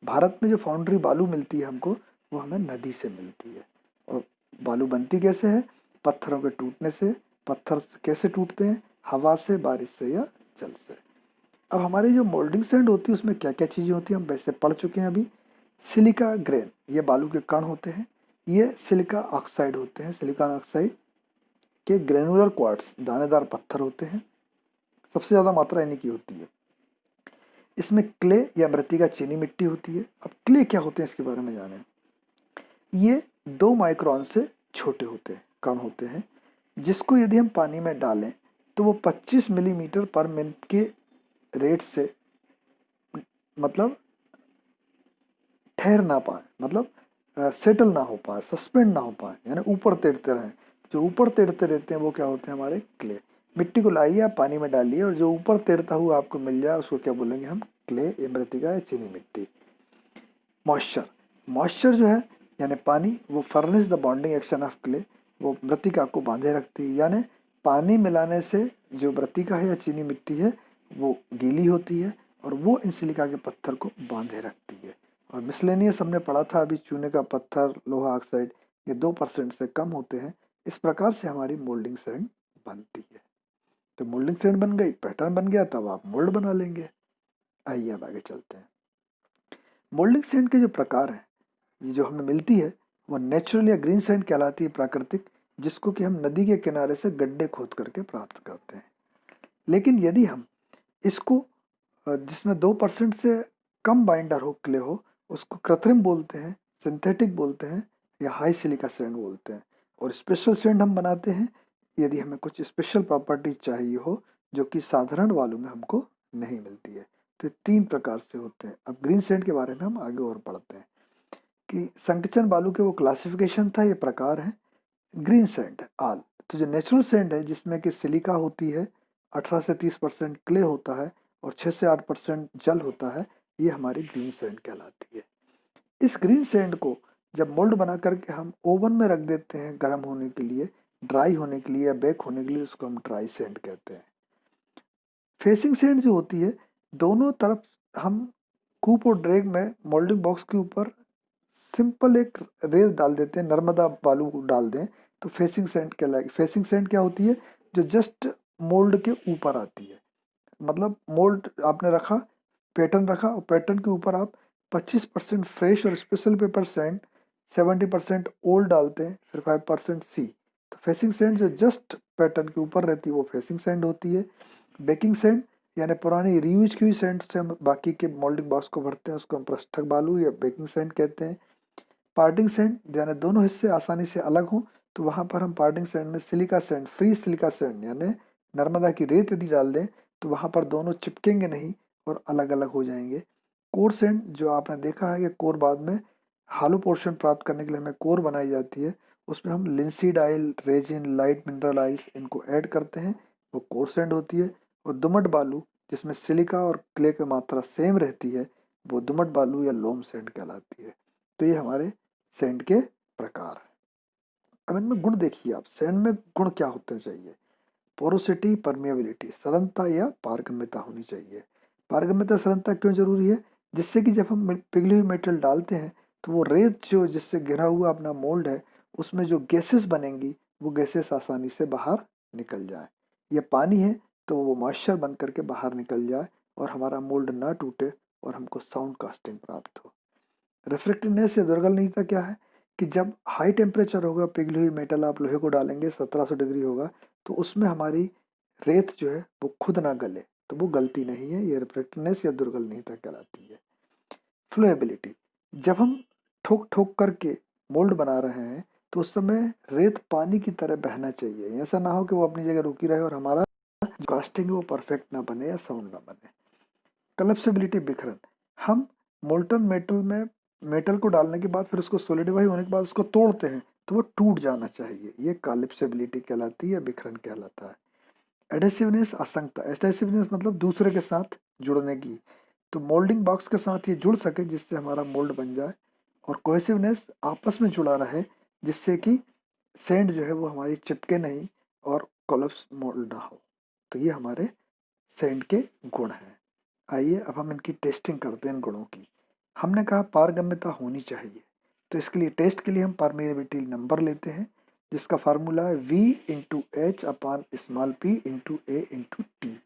भारत में जो फाउंड्री बालू मिलती है हमको, वो हमें नदी से मिलती है। और बालू बनती कैसे है? पत्थरों के टूटने से। पत्थर कैसे टूटते हैं? हवा से, बारिश से या जल से। अब हमारी जो मोल्डिंग सैंड होती है उसमें क्या क्या चीज़ें होती हैं हम वैसे पढ़ चुके हैं अभी। सिलिका ग्रेन, ये बालू के कण होते हैं। ये सिलिका ऑक्साइड होते हैं। सिलिकॉन ऑक्साइड के ग्रेनुलर क्वार्ट्स, दानेदार पत्थर होते हैं। सबसे ज़्यादा मात्रा इन्हीं की होती है। इसमें क्ले या मृतिका चीनी मिट्टी होती है। अब क्ले क्या होते हैं इसके बारे में जानें। ये 2 माइक्रोन से छोटे होते हैं, कण होते हैं, जिसको यदि हम पानी में डालें तो वो 25 मिलीमीटर पर मिनट के रेट से मतलब ठहर ना पाए, मतलब सेटल ना हो पाए, सस्पेंड ना हो पाए, यानी ऊपर तैरते रहें। जो ऊपर तैरते रहते हैं वो क्या होते हैं? हमारे क्ले। मिट्टी को लाइए, आप पानी में डालिए, और जो ऊपर तैरता हुआ आपको मिल जाए उसको क्या बोलेंगे हम? क्ले, मृतिका या चीनी मिट्टी। मॉइस्चर, मॉइस्चर जो है यानी पानी, वो furnish the bonding action of clay, वो मृतिका को बांधे रखती है। यानी पानी मिलाने से जो मृतिका है या चीनी मिट्टी है वो गीली होती है और वो इन सिलिका के पत्थर को बांधे रखती है। और मिसलेनियस हमने पढ़ा था अभी, चूने का पत्थर, लोहा ऑक्साइड, ये 2% से कम होते हैं। इस प्रकार से हमारी मोल्डिंग सैंड बनती है। तो मोल्डिंग सैंड बन गई, पैटर्न बन गया, तब आप मोल्ड बना लेंगे। आइए अब आगे चलते हैं। मोल्डिंग सैंड के जो प्रकार हैं, ये जो हमें मिलती है, वो नेचुरल या ग्रीन सैंड कहलाती है, प्राकृतिक, जिसको कि हम नदी के किनारे से गड्ढे खोद करके प्राप्त करते हैं। लेकिन यदि हम इसको जिसमें 2% से कम बाइंडर हो, क्ले हो, उसको कृत्रिम बोलते हैं, सिंथेटिक बोलते हैं, या हाई सिलिका सैंड बोलते हैं। और स्पेशल सैंड हम बनाते हैं यदि हमें कुछ स्पेशल प्रॉपर्टी चाहिए हो जो कि साधारण वालों में हमको नहीं मिलती है। तो 3 प्रकार से होते हैं। अब ग्रीन सैंड के बारे में हम आगे और पढ़ते हैं कि संकचन बालू के वो क्लासिफिकेशन था, ये प्रकार है। ग्रीन सैंड आल, तो जो नेचुरल सैंड है जिसमें कि सिलिका होती है, 18 से 30% क्ले होता है और 6 से 8% जल होता है, ये हमारी ग्रीन सैंड कहलाती है। इस ग्रीन सैंड को जब मोल्ड बना करके हम ओवन में रख देते हैं गर्म होने के लिए, ड्राई होने के लिए या बेक होने के लिए, उसको हम ड्राई सैंड कहते हैं। फेसिंग सैंड जो होती है, दोनों तरफ हम कूप और ड्रैग में मोल्डिंग बॉक्स के ऊपर सिंपल एक रेत डाल देते हैं, नर्मदा बालू डाल दें तो फेसिंग सैंड कहलाएगी। फेसिंग सैंड क्या होती है? जो जस्ट मोल्ड के ऊपर आती है। मतलब मोल्ड आपने रखा, पैटर्न रखा, और पैटर्न के ऊपर आप 25% फ्रेश और स्पेशल पेपर सैंड, 70% ओल्ड डालते हैं, फिर 5% सी। तो फेसिंग सैंड जो जस्ट पैटर्न के ऊपर रहती है वो फेसिंग सैंड होती है। बेकिंग सैंड यानी पुरानी रीयूज की हुई सैंड से हम बाकी के मोल्डिंग बॉक्स को भरते हैं, उसको हम पृष्ठक बालू या बेकिंग सैंड कहते हैं। पार्टिंग सैंड यानी दोनों हिस्से आसानी से अलग हों, तो वहाँ पर हम पार्टिंग सैंड में silica sand, free silica sand यानी नर्मदा की रेत यदि डाल दें तो वहाँ पर दोनों चिपकेंगे नहीं और अलग अलग हो जाएंगे। कोर सैंड, जो आपने देखा है कि कोर बाद में हालो पोर्शन प्राप्त करने के लिए हमें कोर बनाई जाती है, उसमें हम linseed oil, resin, light mineral oils इनको ऐड करते हैं, वो कोर सैंड होती है। और दुमट बालू जिसमें सिलिका और क्ले की मात्रा सेम रहती है, वो दुमट बालू या लोम सैंड कहलाती है। तो ये हमारे सैंड के प्रकार हैं। अब इनमें गुण देखिए आप, सैंड में गुण क्या होते चाहिए? पोरोसिटी, परमिएबिलिटी, सरलता या पारगम्यता होनी चाहिए। पारगम्यता, सरलता क्यों जरूरी है? जिससे कि जब हम पिघली हुई मेटल डालते हैं तो वो रेत जो जिससे घिरा हुआ अपना मोल्ड है उसमें जो गैसेस बनेंगी वो गैसेस आसानी से बाहर निकल जाए। या पानी है तो वो मॉइस्चर बन करके बाहर निकल जाए और हमारा मोल्ड ना टूटे और हमको साउंड कास्टिंग प्राप्त हो। रिफ्रैक्टिवनेस या दुर्गलनीयता क्या है? कि जब हाई टेम्परेचर होगा, पिघली हुई मेटल आप लोहे को डालेंगे, 1700 डिग्री होगा, तो उसमें हमारी रेत जो है वो खुद ना गले, तो वो गलती नहीं है, ये रिफ्रैक्टिवनेस या दुर्गलनीयता कहलाती है। फ्लोएबिलिटी, जब हम ठोक ठोक करके मोल्ड बना रहे हैं तो उस समय रेत पानी की तरह बहना चाहिए, ऐसा ना हो कि वो अपनी जगह रुकी रहे और हमारा जो कास्टिंग है वो परफेक्ट ना बने या साउंड ना बने। कलप्सिबिलिटी, बिखरन, हम मोल्टन मेटल में मेटल को डालने के बाद फिर उसको सोलिडिफाई होने के बाद उसको तोड़ते हैं तो वो टूट जाना चाहिए, ये कलिप्सिबिलिटी कहलाती है, बिखरन कहलाता है। एडेसिवनेस, असंगता, एडेसिवनेस मतलब दूसरे के साथ जुड़ने की, तो मोल्डिंग बॉक्स के साथ ये जुड़ सके जिससे हमारा मोल्ड बन जाए। और कोहेसिवनेस, आपस में जुड़ा रहे जिससे कि सेंड जो है वो हमारी चिपके नहीं और कोलप्स मोल्ड ना हो। तो ये हमारे सेंड के गुण हैं। आइए अब हम इनकी टेस्टिंग करते हैं इन गुणों की। हमने कहा पारगम्यता होनी चाहिए, तो इसके लिए टेस्ट के लिए हम परमिएबिलिटी नंबर लेते हैं जिसका फार्मूला है V into H upon small p into A into T.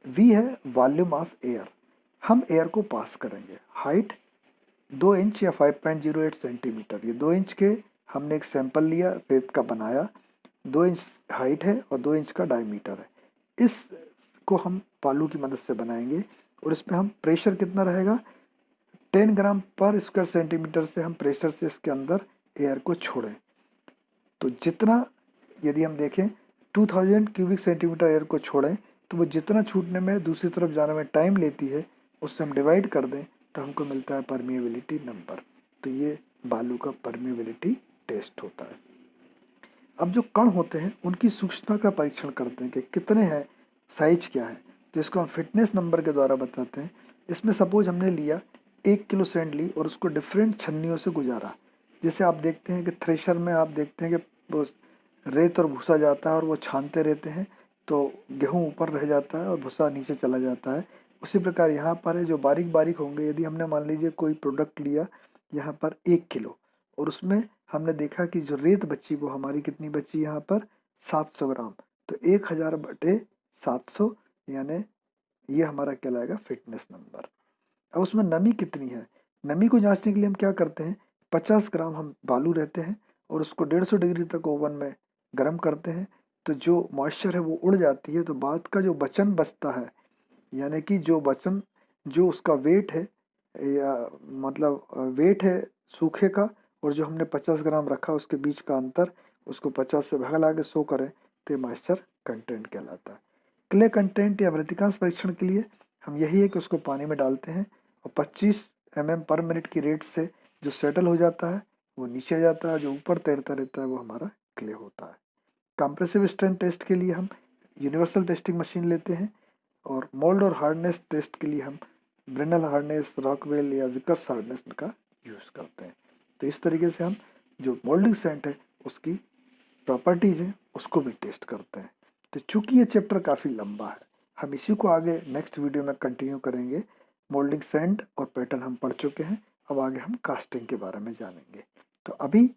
V है वॉल्यूम ऑफ एयर, हम एयर को पास करेंगे। हाइट 2 इंच या 5.08 सेंटीमीटर, ये 2 इंच के हमने एक सैंपल लिया, रेत का बनाया, 2 इंच हाइट है और 2 इंच का डायमीटर है। इसको हम बालू की मदद से बनाएंगे और इसमें हम प्रेशर कितना रहेगा, 10 ग्राम पर स्क्वायर सेंटीमीटर से हम प्रेशर से इसके अंदर एयर को छोड़ें। तो जितना, यदि हम देखें 2000 क्यूबिक सेंटीमीटर एयर को छोड़ें तो वो जितना छूटने में दूसरी तरफ जाने में टाइम लेती है उससे हम डिवाइड कर दें तो हमको मिलता है परमिएबिलिटी नंबर। तो ये बालू का परमिएबिलिटी टेस्ट होता है। अब जो कण होते हैं उनकी सूक्ष्मता का परीक्षण करते हैं कि कितने हैं, साइज क्या है, तो इसको हम फिटनेस नंबर के द्वारा बताते हैं। इसमें सपोज हमने लिया 1 किलो सैंड ली और उसको डिफरेंट छन्नियों से गुजारा। जैसे आप देखते हैं कि थ्रेशर में आप देखते हैं कि वो रेत और भूसा जाता है और वो छानते रहते हैं तो गेहूँ ऊपर रह जाता है और भूसा नीचे चला जाता है। उसी प्रकार यहाँ पर है, जो बारीक बारीक होंगे, यदि हमने मान लीजिए कोई प्रोडक्ट लिया यहाँ पर 1 किलो और उसमें हमने देखा कि जो रेत बची वो हमारी कितनी बची यहाँ पर 700 ग्राम, तो 1000/700 यानी ये हमारा कहलाएगा फिटनेस नंबर। अब उसमें नमी कितनी है, नमी को जांचने के लिए हम क्या करते हैं, 50 ग्राम हम बालू रहते हैं और उसको 150 डिग्री तक ओवन में गर्म करते हैं, तो जो मॉइस्चर है वो उड़ जाती है, तो बाद का जो वचन बचता है, यानी कि जो वचन, जो उसका वेट है, या मतलब वेट है सूखे का और जो हमने 50 ग्राम रखा उसके बीच का अंतर, उसको 50 से भाग लगा के 100 करें तो ये मॉइस्चर कंटेंट कहलाता है। क्ले कंटेंट या मृतिकांश परीक्षण के लिए हम यही है कि उसको पानी में डालते हैं और 25 पर मिनट की रेट से जो सेटल हो जाता है वो नीचे आ जाता है, जो ऊपर तैरता रहता है वो हमारा क्ले होता है। कंप्रेसिव स्ट्रेंथ टेस्ट के लिए हम यूनिवर्सल टेस्टिंग मशीन लेते हैं और मोल्ड और हार्डनेस टेस्ट के लिए हम ब्रेनल हार्डनेस, रॉकवेल या विकर्स हार्डनेस का यूज़ करते हैं। तो इस तरीके से हम जो मोल्डिंग सेंट है उसकी प्रॉपर्टीज़ हैं उसको भी टेस्ट करते हैं। तो चूंकि ये चैप्टर काफ़ी लंबा है, हम इसी को आगे नेक्स्ट वीडियो में कंटिन्यू करेंगे। मोल्डिंग सेंट और पैटर्न हम पढ़ चुके हैं, अब आगे हम कास्टिंग के बारे में जानेंगे। तो अभी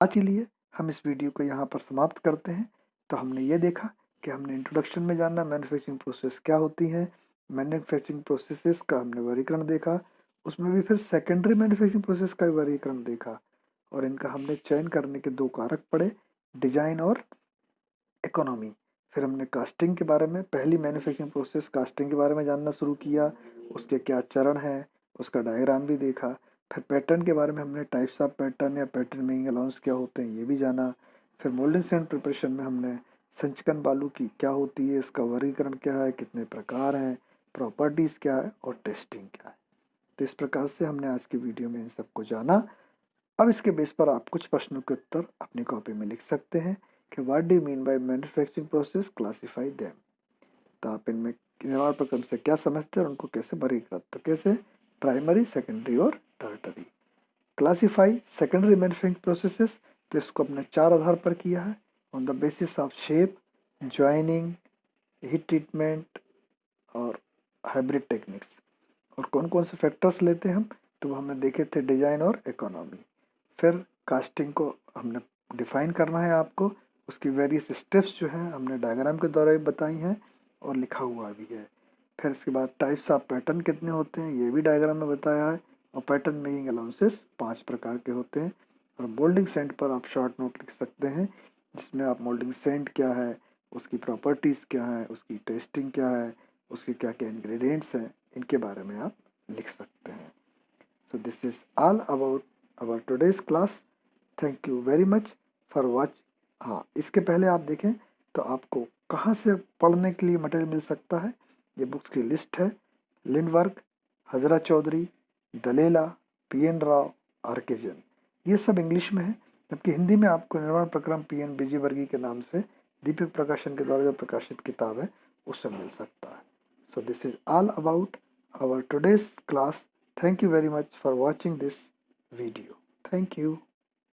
आज के लिए हम इस वीडियो को यहाँ पर समाप्त करते हैं। तो हमने ये देखा कि हमने इंट्रोडक्शन में जानना मैन्युफैक्चरिंग प्रोसेस क्या होती है, मैन्युफैक्चरिंग प्रोसेसेस का हमने वर्गीकरण देखा, उसमें भी फिर सेकेंडरी मैन्युफैक्चरिंग प्रोसेस का भी वर्गीकरण देखा और इनका हमने चयन करने के 2 कारक पढ़े, डिजाइन और इकोनॉमी। फिर हमने कास्टिंग के बारे में, पहली मैन्युफैक्चरिंग प्रोसेस कास्टिंग के बारे में जानना शुरू किया, उसके क्या चरण हैं, उसका डायग्राम भी देखा। फिर पैटर्न के बारे में हमने टाइप्स ऑफ पैटर्न या पैटर्न मेकिंग अलाउंस क्या होते हैं ये भी जाना। फिर मोल्डिंग एंड प्रिपरेशन में हमने संचकन बालू की क्या होती है, इसका वर्गीकरण क्या है, कितने प्रकार हैं, प्रॉपर्टीज़ क्या है और टेस्टिंग क्या है। तो इस प्रकार से हमने आज की वीडियो में इन सबको जाना। अब इसके बेस पर आप कुछ प्रश्नों के उत्तर अपनी कॉपी में लिख सकते हैं कि what do mean by manufacturing process, classify them. तो आप इनमें निर्माण प्रक्रम से क्या समझते हैं और उनको कैसे वर्गीकृत, तो कैसे प्राइमरी, सेकेंडरी और Tartary. Classify secondary manufacturing processes, तो इसको अपने 4 आधार पर किया है, on the basis of shape, joining, heat treatment और हाइब्रिड टेक्निक्स। और कौन कौन से फैक्टर्स लेते हैं हम, तो वो हमने देखे थे डिजाइन और इकोनॉमी। फिर कास्टिंग को हमने डिफाइन करना है आपको, उसकी वेरियस स्टेप्स जो हैं हमने डायग्राम के द्वारा भी बताई हैं और लिखा हुआ भी है। फिर इसके बाद टाइप्स ऑफ पैटर्न कितने होते हैं ये भी डायग्राम में बताया है, और पैटर्न मेकिंग अलाउंसेस 5 प्रकार के होते हैं। और मोल्डिंग सेंट पर आप शॉर्ट नोट लिख सकते हैं, जिसमें आप मोल्डिंग सेंट क्या है, उसकी प्रॉपर्टीज़ क्या है, उसकी टेस्टिंग क्या है, उसके क्या क्या इंग्रेडिएंट्स हैं, इनके बारे में आप लिख सकते हैं। So this is all about our today's class. Thank you very much for watch. हाँ, इसके पहले आप देखें तो आपको कहाँ से पढ़ने के लिए मटेरियल मिल सकता है। ये बुक्स की लिस्ट है, लिंडवर्क, हजरा चौधरी, दलेला, पी.एन. राव, आर.के. जैन, ये सब इंग्लिश में है, जबकि हिंदी में आपको निर्माण प्रक्रम पी.एन. बीजीवर्गीय के नाम से दीपक प्रकाशन के द्वारा जो प्रकाशित किताब है उससे मिल सकता है। So this is all about our today's class. Thank you very much for watching this video. Thank you.